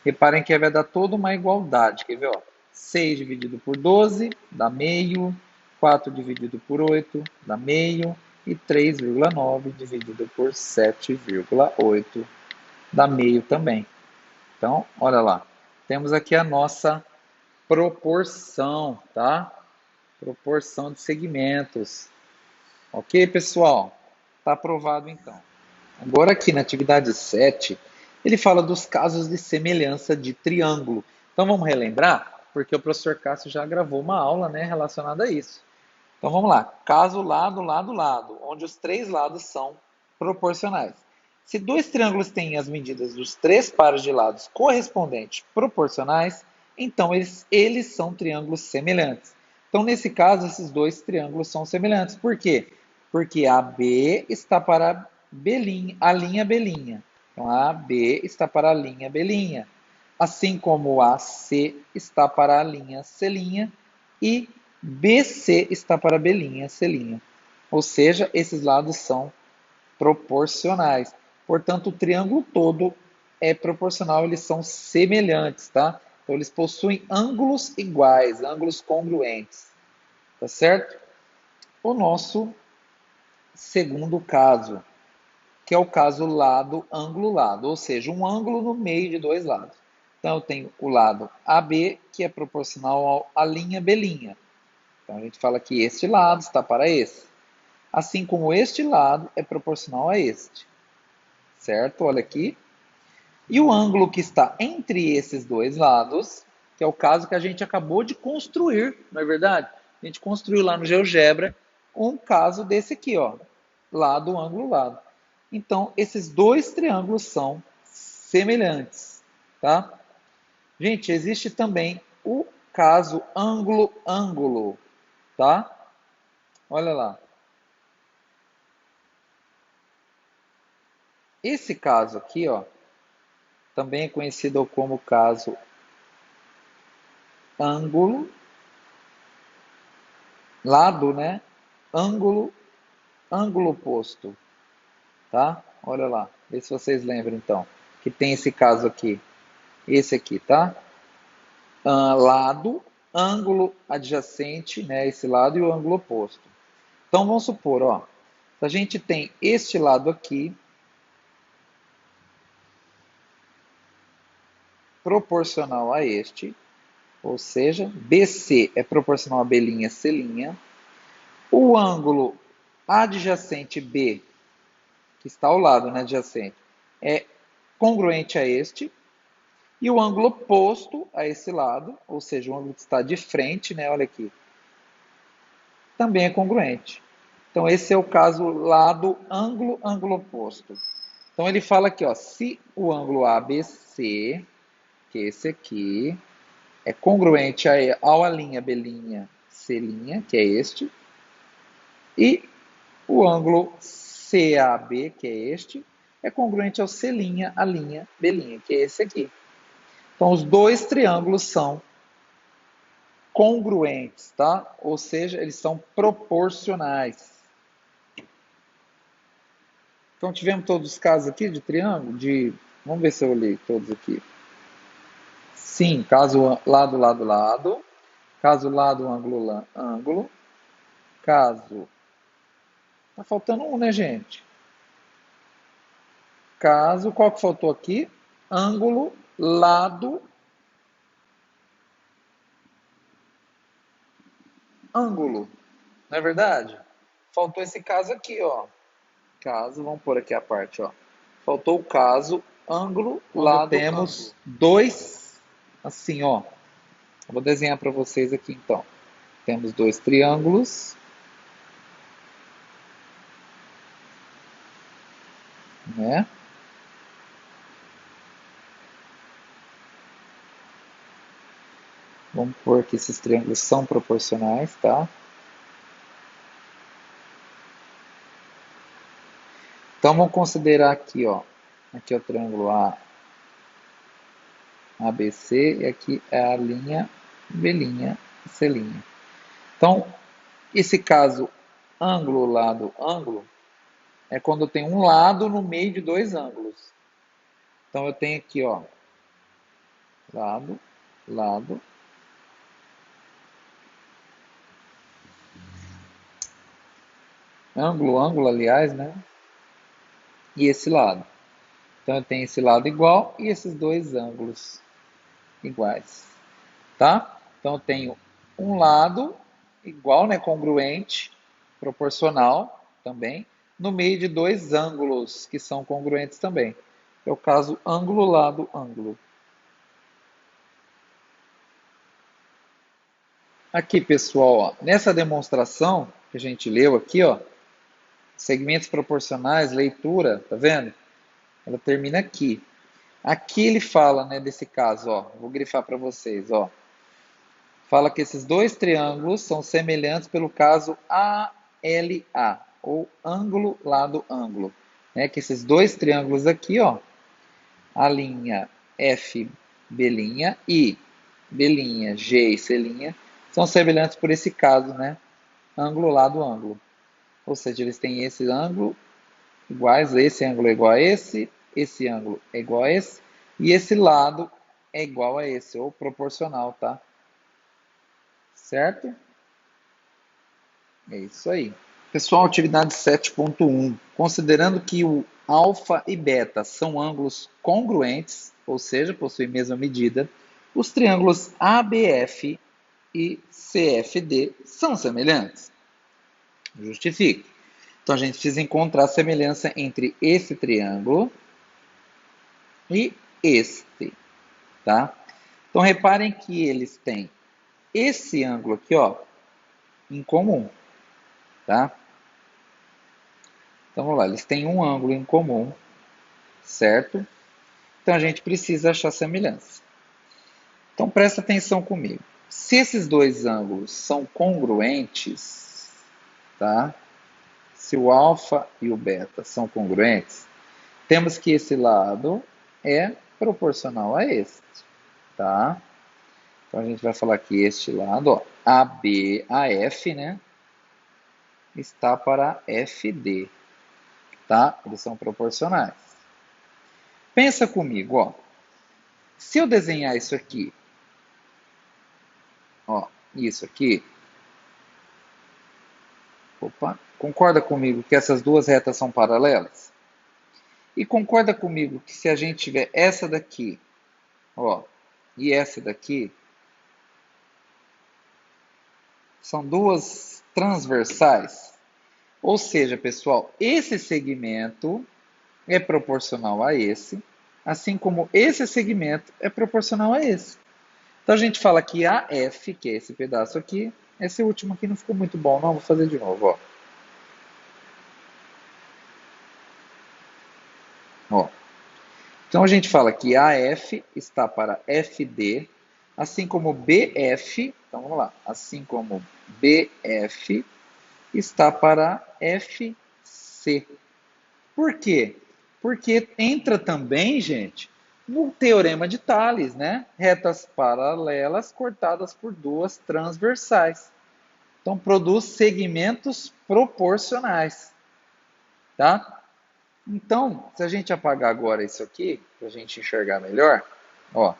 B: Reparem que vai dar toda uma igualdade. Quer ver? Ó? 6 dividido por 12 dá meio, 4 dividido por 8 dá meio, e 3,9 dividido por 7,8 dá meio também. Então, olha lá. Temos aqui a nossa proporção, tá? Proporção de segmentos. Ok, pessoal? Está aprovado então. Agora aqui na atividade 7, ele fala dos casos de semelhança de triângulo. Então vamos relembrar, porque o professor Cássio já gravou uma aula, né, relacionada a isso. Então vamos lá. Caso lado, lado, lado, onde os três lados são proporcionais. Se dois triângulos têm as medidas dos três pares de lados correspondentes proporcionais, então eles são triângulos semelhantes. Então, nesse caso, esses dois triângulos são semelhantes. Por quê? Porque AB está para a linha B'. Então, a AB está para a linha B'. Assim como a AC está para a linha C' e BC está para B', C'. Ou seja, esses lados são proporcionais. Portanto, o triângulo todo é proporcional, eles são semelhantes, tá? Então, eles possuem ângulos iguais, ângulos congruentes, tá certo? O nosso segundo caso, que é o caso lado, ângulo, lado, ou seja, um ângulo no meio de dois lados. Então, eu tenho o lado AB, que é proporcional à linha B'. Então, a gente fala que este lado está para esse. Assim como este lado é proporcional a este. Certo? Olha aqui. E o ângulo que está entre esses dois lados, que é o caso que a gente acabou de construir, não é verdade? A gente construiu lá no GeoGebra um caso desse aqui, ó. Lado, ângulo, lado. Então, esses dois triângulos são semelhantes, tá? Gente, existe também o caso ângulo-ângulo, tá? Olha lá. Esse caso aqui, ó, também é conhecido como caso ângulo, lado, né? Ângulo, ângulo oposto, tá? Olha lá, vê se vocês lembram então, que tem esse caso aqui, esse aqui, tá? Lado, ângulo adjacente, né? Esse lado e o ângulo oposto. Então vamos supor, ó, se a gente tem este lado aqui, proporcional a este, ou seja, BC é proporcional a B'C'. O ângulo adjacente B, que está ao lado, né, adjacente, é congruente a este. E o ângulo oposto a esse lado, ou seja, o ângulo que está de frente, né, olha aqui, também é congruente. Então, esse é o caso lado, ângulo, ângulo oposto. Então, ele fala aqui, ó, se o ângulo ABC, que é esse aqui, é congruente a linha B', C', que é este, e o ângulo CAB, que é este, é congruente ao C', a linha B', que é esse aqui. Então, os dois triângulos são congruentes, tá? Ou seja, eles são proporcionais. Então, tivemos todos os casos aqui de triângulo, vamos ver se eu olhei todos aqui. Sim, caso lado, lado, lado. Caso lado, ângulo, ângulo. Caso Tá faltando um, né, gente? Caso, qual que faltou aqui? Ângulo, lado, ângulo. Não é verdade? Faltou esse caso aqui, ó. Caso, vamos pôr aqui a parte, ó. Faltou o caso, ângulo,
A: Quando
B: lado,
A: temos
B: ângulo. Dois, assim, ó. Eu vou desenhar para vocês aqui, então. Temos dois triângulos, né? Vamos pôr que esses triângulos são proporcionais, tá? Então vamos considerar aqui, ó. Aqui é o triângulo ABC e aqui é a linha B', C'. Então, esse caso ângulo, lado, ângulo é quando eu tenho um lado no meio de dois ângulos. Então eu tenho aqui, ó, lado, lado, ângulo, ângulo, aliás, né? E esse lado. Então eu tenho esse lado igual e esses dois ângulos iguais, tá? Então eu tenho um lado igual, né, congruente, proporcional também, no meio de dois ângulos que são congruentes também. É o caso ângulo, lado, ângulo. Aqui, pessoal, ó, nessa demonstração que a gente leu aqui, ó, segmentos proporcionais, leitura, tá vendo? Ela termina aqui. Aqui ele fala, né, desse caso, ó, vou grifar para vocês, ó. Fala que esses dois triângulos são semelhantes pelo caso ALA, ou ângulo, lado, ângulo. Né? Que esses dois triângulos aqui, ó, a linha FB' e B', G e C', são semelhantes por esse caso, né? Ângulo, lado, ângulo. Ou seja, eles têm esse ângulo iguais, esse ângulo é igual a esse ângulo é igual a esse, e esse lado é igual a esse, ou proporcional, tá? Certo? É isso aí. Pessoal, atividade 7.1. Considerando que o alfa e beta são ângulos congruentes, ou seja, possuem a mesma medida, os triângulos ABF e CFD são semelhantes? Justifique. Então a gente precisa encontrar a semelhança entre esse triângulo e este, tá? Então reparem que eles têm esse ângulo aqui, ó, em comum, tá? Então vamos lá, eles têm um ângulo em comum, certo? Então a gente precisa achar semelhança. Então presta atenção comigo. Se esses dois ângulos são congruentes, tá? Se o alfa e o beta são congruentes, temos que esse lado é proporcional a este, tá? Então a gente vai falar que este lado, ó, AB, AF, né? Está para FD, tá? Eles são proporcionais. Pensa comigo, ó. Se eu desenhar isso aqui, ó, isso aqui, opa, concorda comigo que essas duas retas são paralelas? E concorda comigo que se a gente tiver essa daqui, ó, e essa daqui, são duas transversais? Ou seja, pessoal, esse segmento é proporcional a esse, assim como esse segmento é proporcional a esse. Então a gente fala que AF, que é esse pedaço aqui, esse último aqui não ficou muito bom, não, vou fazer de novo, ó. Ó. Então a gente fala que AF está para FD, assim como BF, então vamos lá, assim como BF está para FC. Por quê? Porque entra também, gente, no teorema de Tales, né? Retas paralelas cortadas por duas transversais. Então produz segmentos proporcionais, tá? Então, se a gente apagar agora isso aqui, para a gente enxergar melhor, ó.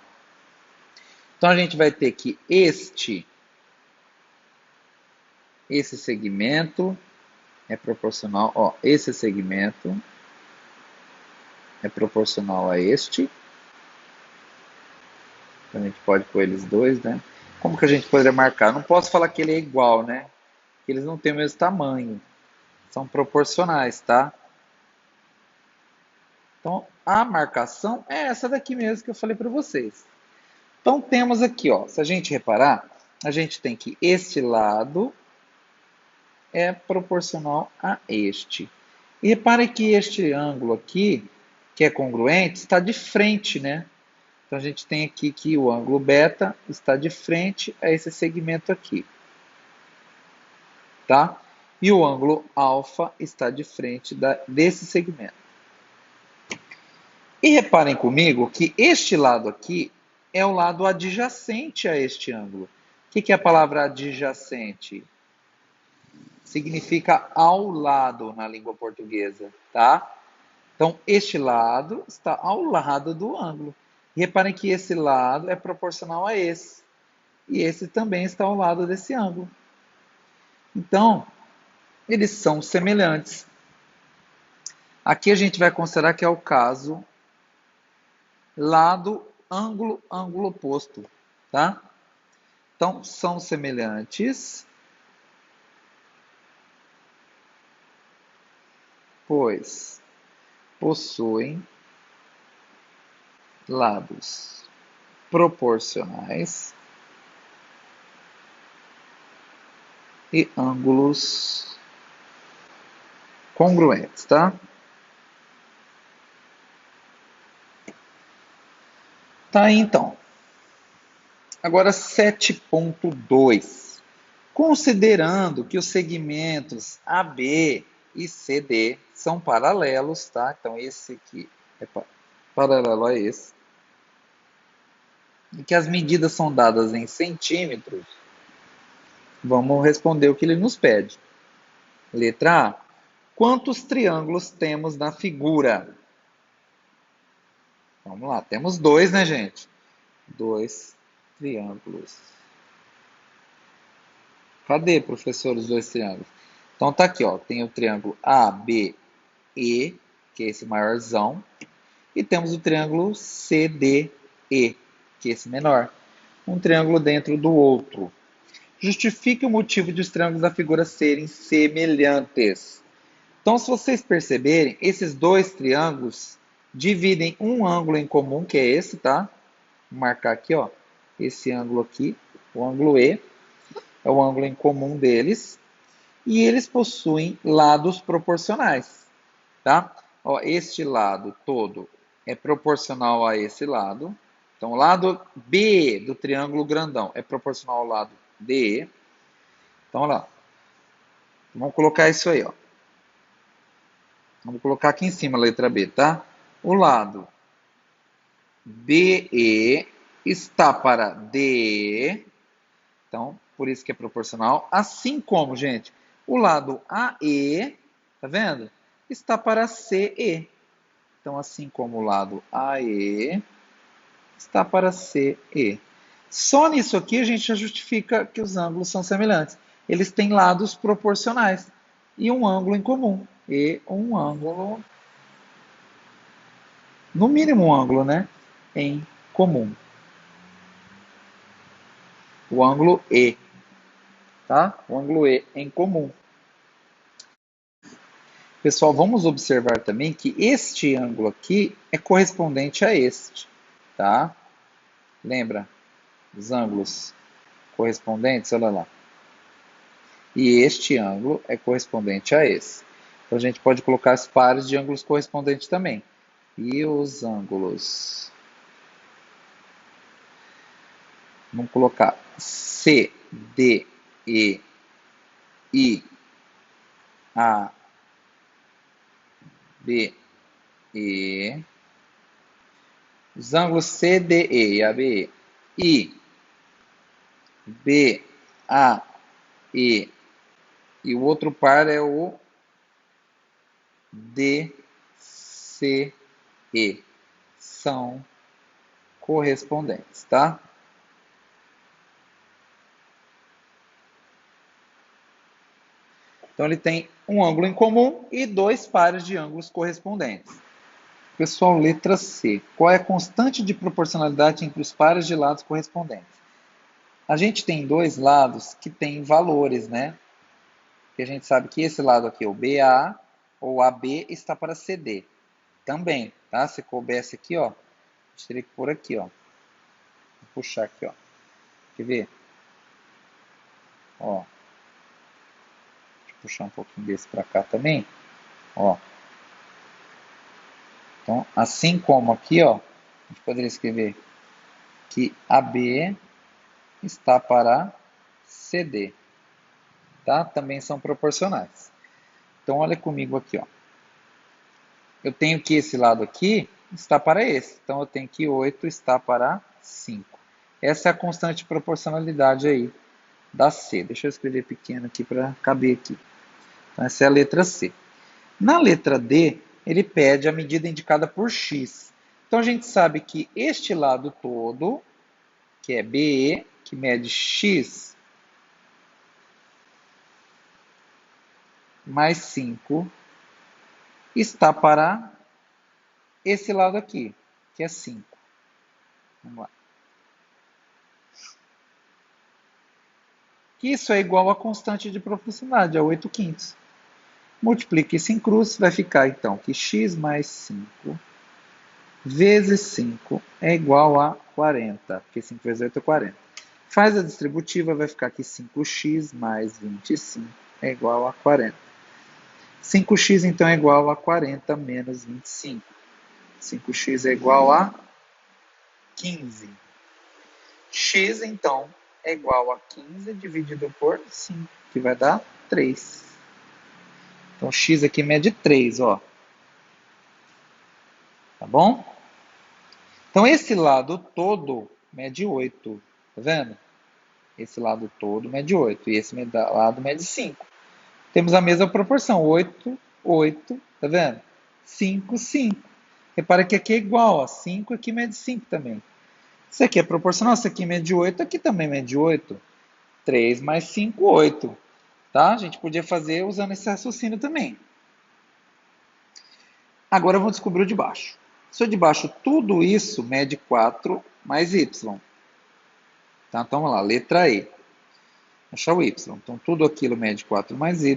B: Então a gente vai ter que esse segmento
A: é proporcional, ó, esse segmento é proporcional a este. Então, a gente pode pôr eles dois, né? Como que a gente poderia marcar? Não posso falar que ele é igual, né? Porque eles não têm o mesmo tamanho. São proporcionais, tá? Então, a marcação é essa daqui mesmo que eu falei para vocês. Então, temos aqui, ó, se a gente reparar, a gente tem que este lado é proporcional a este. E repare que este ângulo aqui, que é congruente, está de frente, né? Então, a gente tem aqui que o ângulo beta está de frente a esse segmento aqui, tá? E o ângulo alfa está de frente desse segmento. E reparem comigo que este lado aqui é o lado adjacente a este ângulo. O que é a palavra adjacente? Significa ao lado na língua portuguesa, tá? Então, este lado está ao lado do ângulo. E reparem que esse lado é proporcional a esse. E esse também está ao lado desse ângulo. Então, eles são semelhantes. Aqui a gente vai considerar que é o caso lado, ângulo, ângulo oposto, tá? Então, são semelhantes, pois possuem lados proporcionais e ângulos congruentes, tá? Tá aí, então. Agora 7.2. Considerando que os segmentos AB e CD são paralelos, tá? Então esse aqui é paralelo a esse. E que as medidas são dadas em centímetros, vamos responder o que ele nos pede. Letra A. Quantos triângulos temos na figura? Vamos lá, temos dois, né, gente? Dois triângulos. Cadê, professor, os dois triângulos? Então tá aqui, ó. Tem o triângulo ABE, que é esse maiorzão, e temos o triângulo CDE, que é esse menor. Um triângulo dentro do outro. Justifique o motivo de os triângulos da figura serem semelhantes. Então, se vocês perceberem, esses dois triângulos dividem um ângulo em comum, que é esse, tá? Vou marcar aqui, ó. Esse ângulo aqui, o ângulo E, é o ângulo em comum deles. E eles possuem lados proporcionais, tá? Ó, este lado todo é proporcional a esse lado. Então, o lado B do triângulo grandão é proporcional ao lado DE. Então, olha lá. Vamos colocar isso aí, ó. Vamos colocar aqui em cima a letra B, tá? O lado BE está para DE. Então, por isso que é proporcional. Assim como, gente, o lado AE, tá vendo? Está para CE. Então, assim como o lado AE está para CE. Só nisso aqui a gente já justifica que os ângulos são semelhantes. Eles têm lados proporcionais e um ângulo em comum. E um ângulo, no mínimo um ângulo, né? Em comum. O ângulo E, tá? O ângulo E em comum. Pessoal, vamos observar também que este ângulo aqui é correspondente a este, tá? Lembra? Os ângulos correspondentes, olha lá. E este ângulo é correspondente a esse. Então, a gente pode colocar as pares de ângulos correspondentes também. E os ângulos... Vamos colocar C, D, E, I, A, B, E. Os ângulos C, D, E, A, B, E. I, B, A, E. E o outro par é o D, C, E. São correspondentes, tá? Então, ele tem um ângulo em comum e dois pares de ângulos correspondentes. Pessoal, letra C. Qual é a constante de proporcionalidade entre os pares de lados correspondentes? A gente tem dois lados que têm valores, né? Que a gente sabe que esse lado aqui, o BA ou AB, está para CD. Também, tá? Se coubesse aqui, ó, a gente teria que pôr aqui, ó. Vou puxar aqui, ó. Quer ver? Ó. Deixa eu puxar um pouquinho desse para cá também. Ó. Então, assim como aqui, ó, a gente poderia escrever que AB está para CD. Tá? Também são proporcionais. Então, olha comigo aqui, ó. Eu tenho que esse lado aqui está para esse. Então, eu tenho que 8 está para 5. Essa é a constante de proporcionalidade aí da C. Deixa eu escrever pequeno aqui para caber aqui. Então, essa é a letra C. Na letra D, ele pede a medida indicada por X. Então, a gente sabe que este lado todo, que é BE, que mede X mais 5, está para esse lado aqui, que é 5. Vamos lá. Isso é igual à constante de proporcionalidade, a 8 quintos. Multiplique isso em cruz, vai ficar então que x mais 5 vezes 5 é igual a 40, porque 5 vezes 8 é 40. Faz a distributiva, vai ficar que 5x mais 25 é igual a 40. 5x então é igual a 40 menos 25. 5x é igual a 15. X então é igual a 15 dividido por 5, que vai dar 3. Então, x aqui mede 3, ó. Tá bom? Então, esse lado todo mede 8. Tá vendo? Esse lado todo mede 8. E esse lado mede 5. Temos a mesma proporção. 8, 8. Tá vendo? 5, 5. Repara que aqui é igual, ó. 5 aqui mede 5 também. Isso aqui é proporcional. Isso aqui mede 8. Aqui também mede 8. 3 mais 5, 8. Tá? A gente podia fazer usando esse raciocínio também. Agora vamos descobrir o de baixo. Se o de baixo, tudo isso mede 4 mais y. Tá? Então, vamos lá, letra E. Achar o y. Então, tudo aquilo mede 4 mais y,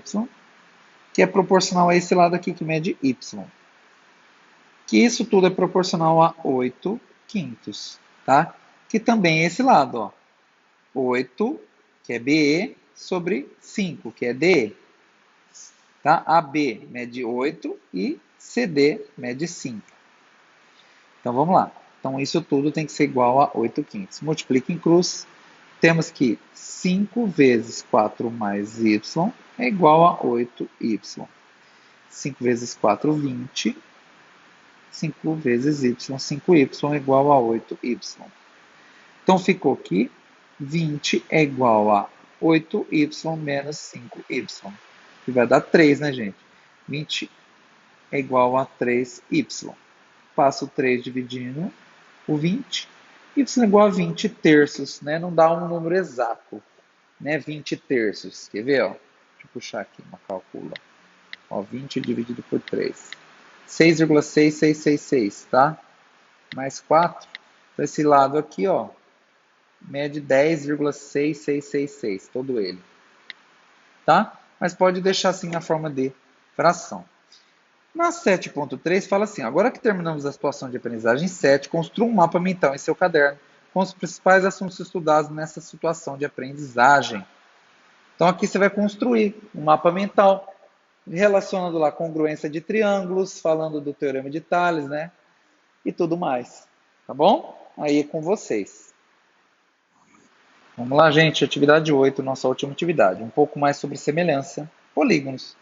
A: que é proporcional a esse lado aqui que mede y. Que isso tudo é proporcional a 8 quintos. Tá? Que também é esse lado. Ó. 8, que é BE, sobre 5, que é DE. Tá? AB mede 8 e CD mede 5. Então, vamos lá. Então, isso tudo tem que ser igual a 8 quintos. Multiplica em cruz. Temos que 5 vezes 4 mais y é igual a 8y. 5 vezes 4, 20. 5 vezes y, 5y é igual a 8y. Então, ficou aqui 20 é igual a 8y menos 5y. Que vai dar 3, né, gente? 20 é igual a 3y. Passo 3 dividindo o 20. Y é igual a 20 terços, né? Não dá um número exato, né? 20 terços. Quer ver, ó? Deixa eu puxar aqui uma calcula. Ó, 20 dividido por 3. 6,6666, tá? Mais 4. Então, esse lado aqui, ó, mede 10,6666, todo ele. Tá? Mas pode deixar assim na forma de fração. Na 7.3 fala assim, agora que terminamos a situação de aprendizagem 7, construa um mapa mental em seu caderno com os principais assuntos estudados nessa situação de aprendizagem. Então aqui você vai construir um mapa mental, relacionando lá a congruência de triângulos, falando do teorema de Tales, né? E tudo mais. Tá bom? Aí é com vocês. Vamos lá, gente. Atividade 8, nossa última atividade. Um pouco mais sobre semelhança. Polígonos.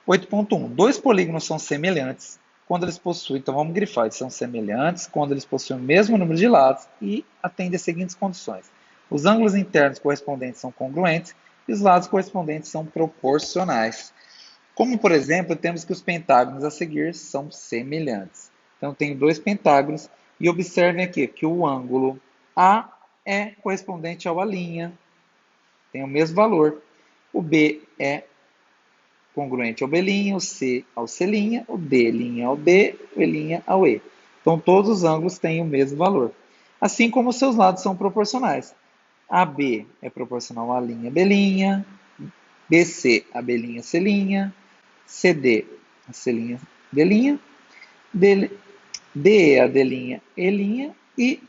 A: 8.1. Dois polígonos são semelhantes quando eles possuem, então vamos grifar, eles são semelhantes quando eles possuem o mesmo número de lados e atendem às seguintes condições. Os ângulos internos correspondentes são congruentes e os lados correspondentes são proporcionais. Como, por exemplo, temos que os pentágonos a seguir são semelhantes. Então, tenho dois pentágonos e observem aqui que o ângulo A é correspondente ao A', tem o mesmo valor. O B é
B: congruente ao B', o C ao C', o D' ao D, o E' ao E. Então, todos os ângulos têm o mesmo valor. Assim como os seus lados são proporcionais. AB é proporcional à linha B', BC a B', C', CD a C', D', DE a D', E' e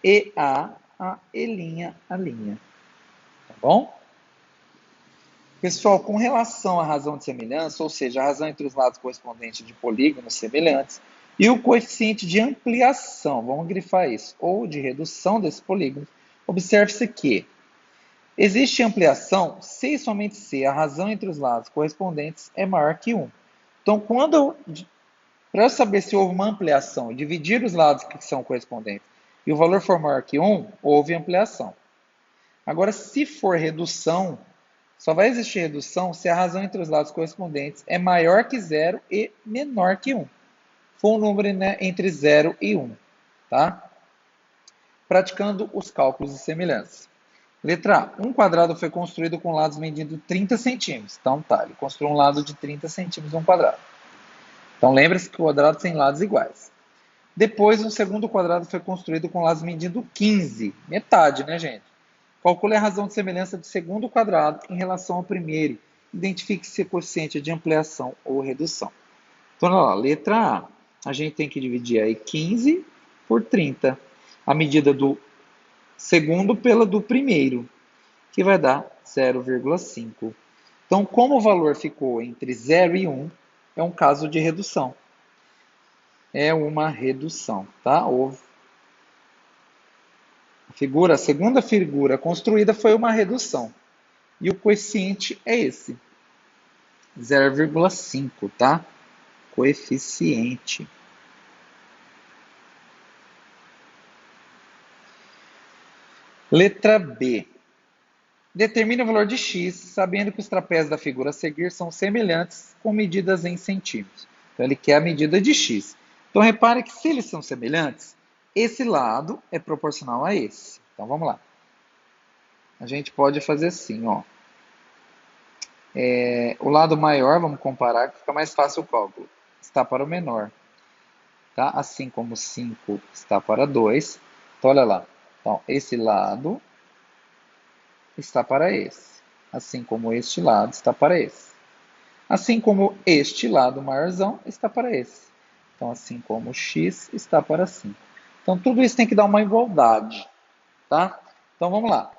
B: EA a E', A'. Tá bom? Pessoal, com relação à razão de semelhança, ou seja, a razão entre os lados correspondentes de polígonos semelhantes, e o coeficiente de ampliação, vamos grifar isso, ou de redução desse polígono, observe-se que existe ampliação se e somente se a razão entre os lados correspondentes é maior que 1. Então, para eu saber se houve uma ampliação, dividir os lados que são correspondentes e o valor for maior que 1, houve ampliação. Agora, se for redução, só vai existir redução se a razão entre os lados correspondentes é maior que 0 e menor que 1. For um número, né, entre 0 e 1. Tá? Praticando os cálculos de semelhança. Letra A. Um quadrado foi construído com lados medindo 30 centímetros. Então, tá, ele construiu um lado de 30 centímetros um quadrado. Então, lembre-se que quadrados têm lados iguais. Depois, um segundo quadrado foi construído com lados medindo 15. Metade, né, gente? Calcule a razão de semelhança do segundo quadrado em relação ao primeiro. Identifique se é coeficiente de ampliação ou redução. Então, olha lá, letra A. A gente tem que dividir aí 15 por 30. A medida do segundo pela do primeiro, que vai dar 0,5. Então, como o valor ficou entre 0 e 1, é um caso de redução. É uma redução, tá? A segunda figura construída foi uma redução. E o coeficiente é esse, 0,5, tá? Coeficiente. Letra B. Determine o valor de x, sabendo que os trapézios da figura a seguir são semelhantes com medidas em centímetros. Então, ele quer a medida de x. Então, repare que se eles são semelhantes, esse lado é proporcional a esse. Então, vamos lá. A gente pode fazer assim, ó. O lado maior, vamos comparar, que fica mais fácil o cálculo. Está para o menor. Tá? Assim como 5 está para 2. Então, olha lá. Então, esse lado está para esse. Assim como este lado está para esse. Assim como este lado maiorzão está para esse. Então, assim como x está para 5. Então, tudo isso tem que dar uma igualdade. Tá? Então, vamos lá.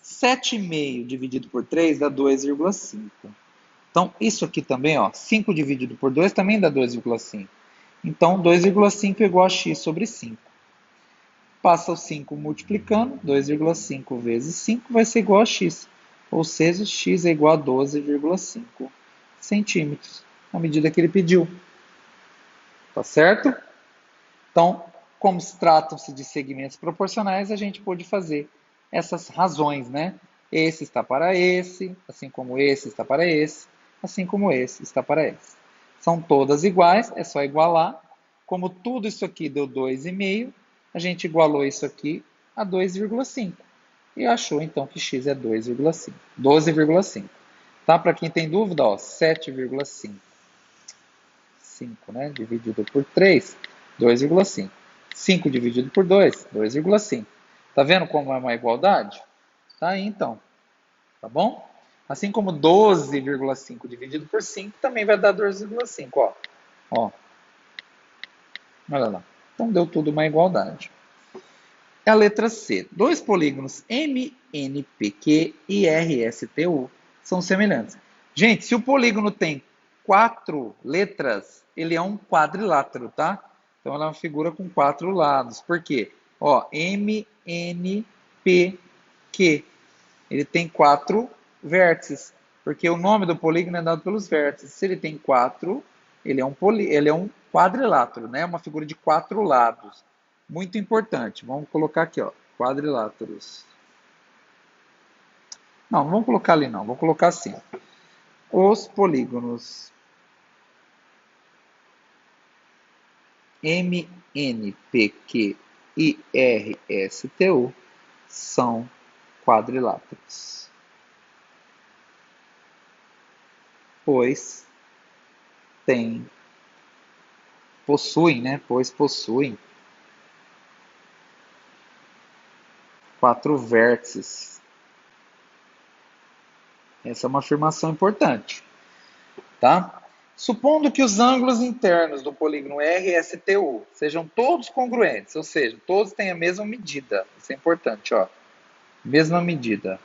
B: 7,5 dividido por 3 dá 2,5. Então, isso aqui também, ó, 5 dividido por 2 também dá 2,5. Então, 2,5 é igual a x sobre 5. Passa o 5 multiplicando, 2,5 vezes 5 vai ser igual a x. Ou seja, x é igual a 12,5 centímetros, a medida que ele pediu. Tá certo? Então, como tratam-se de segmentos proporcionais, a gente pode fazer essas razões, né? Esse está para esse, assim como esse está para esse, assim como esse está para esse. São todas iguais, é só igualar. Como tudo isso aqui deu 2,5, a gente igualou isso aqui a 2,5. E achou, então, que x é 2,5. 12,5. Tá? Para quem tem dúvida, ó, 7,5. 5, né? Dividido por 3, 2,5. 5 dividido por 2, 2,5. Tá vendo como é uma igualdade? Tá aí, então. Tá bom? Assim como 12,5 dividido por 5 também vai dar 2,5, ó. Ó. Olha lá. Então deu tudo uma igualdade. É a letra C. Dois polígonos MNPQ e RSTU são semelhantes. Gente, se o polígono tem 4 letras, ele é um quadrilátero, tá? Então ela é uma figura com 4 lados. Por quê? Ó, MNPQ. Ele tem 4 vértices, porque o nome do polígono é dado pelos vértices. Se ele tem 4, ele é um quadrilátero, né? Uma figura de 4 lados. Muito importante. Vamos colocar aqui, ó, quadriláteros. Não vamos colocar ali não. Vamos colocar assim. Os polígonos MNPQ e RSTU são quadriláteros. pois possuem, né? Pois possuem 4 vértices. Essa é uma afirmação importante, tá? Supondo que os ângulos internos do polígono RSTU sejam todos congruentes, ou seja, todos têm a mesma medida. Isso é importante, ó. Mesma medida.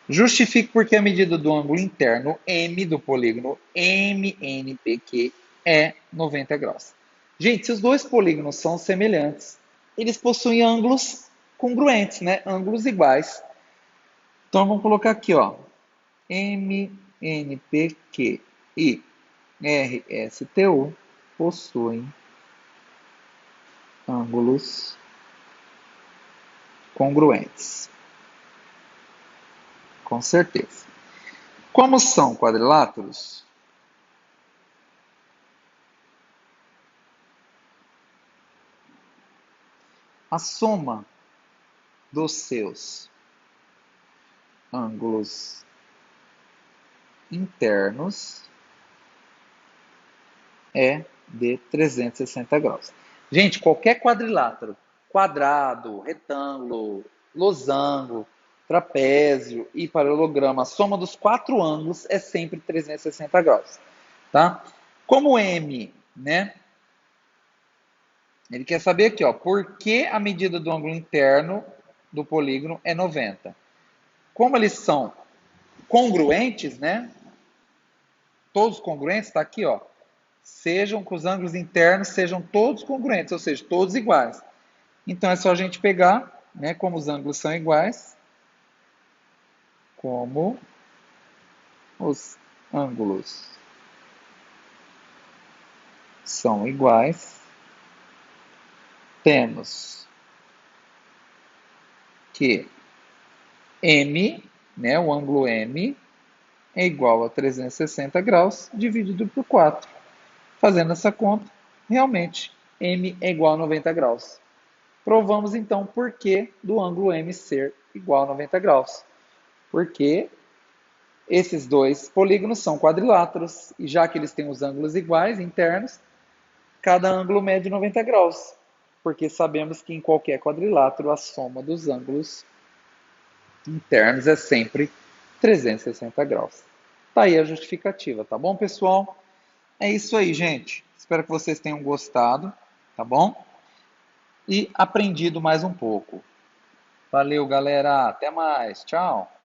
B: Justifique porque a medida do ângulo interno M do polígono MNPQ é 90 graus. Gente, se os dois polígonos são semelhantes, eles possuem ângulos congruentes, né? Ângulos iguais. Então vamos colocar aqui, ó. MNPQ e RSTU possuem ângulos congruentes. Com certeza. Como são quadriláteros, a soma dos seus ângulos internos é de 360 graus. Gente, qualquer quadrilátero, quadrado, retângulo, losango, trapézio e paralelogramo, a soma dos 4 ângulos é sempre 360 graus, tá? Como M, né? Ele quer saber aqui, ó, por que a medida do ângulo interno do polígono é 90? Como eles são congruentes, né? Todos congruentes, está aqui, ó. Sejam que os ângulos internos sejam todos congruentes, ou seja, todos iguais. Então é só a gente pegar, né, como os ângulos são iguais, como os ângulos são iguais, temos que M, né, o ângulo M, é igual a 360 graus dividido por 4. Fazendo essa conta, realmente, M é igual a 90 graus. Provamos então o porquê do ângulo M ser igual a 90 graus. Porque esses dois polígonos são quadriláteros, e já que eles têm os ângulos iguais, internos, cada ângulo mede 90 graus. Porque sabemos que em qualquer quadrilátero a soma dos ângulos internos é sempre 360 graus. Tá aí a justificativa, tá bom, pessoal? É isso aí, gente. Espero que vocês tenham gostado, tá bom? E aprendido mais um pouco. Valeu, galera. Até mais. Tchau.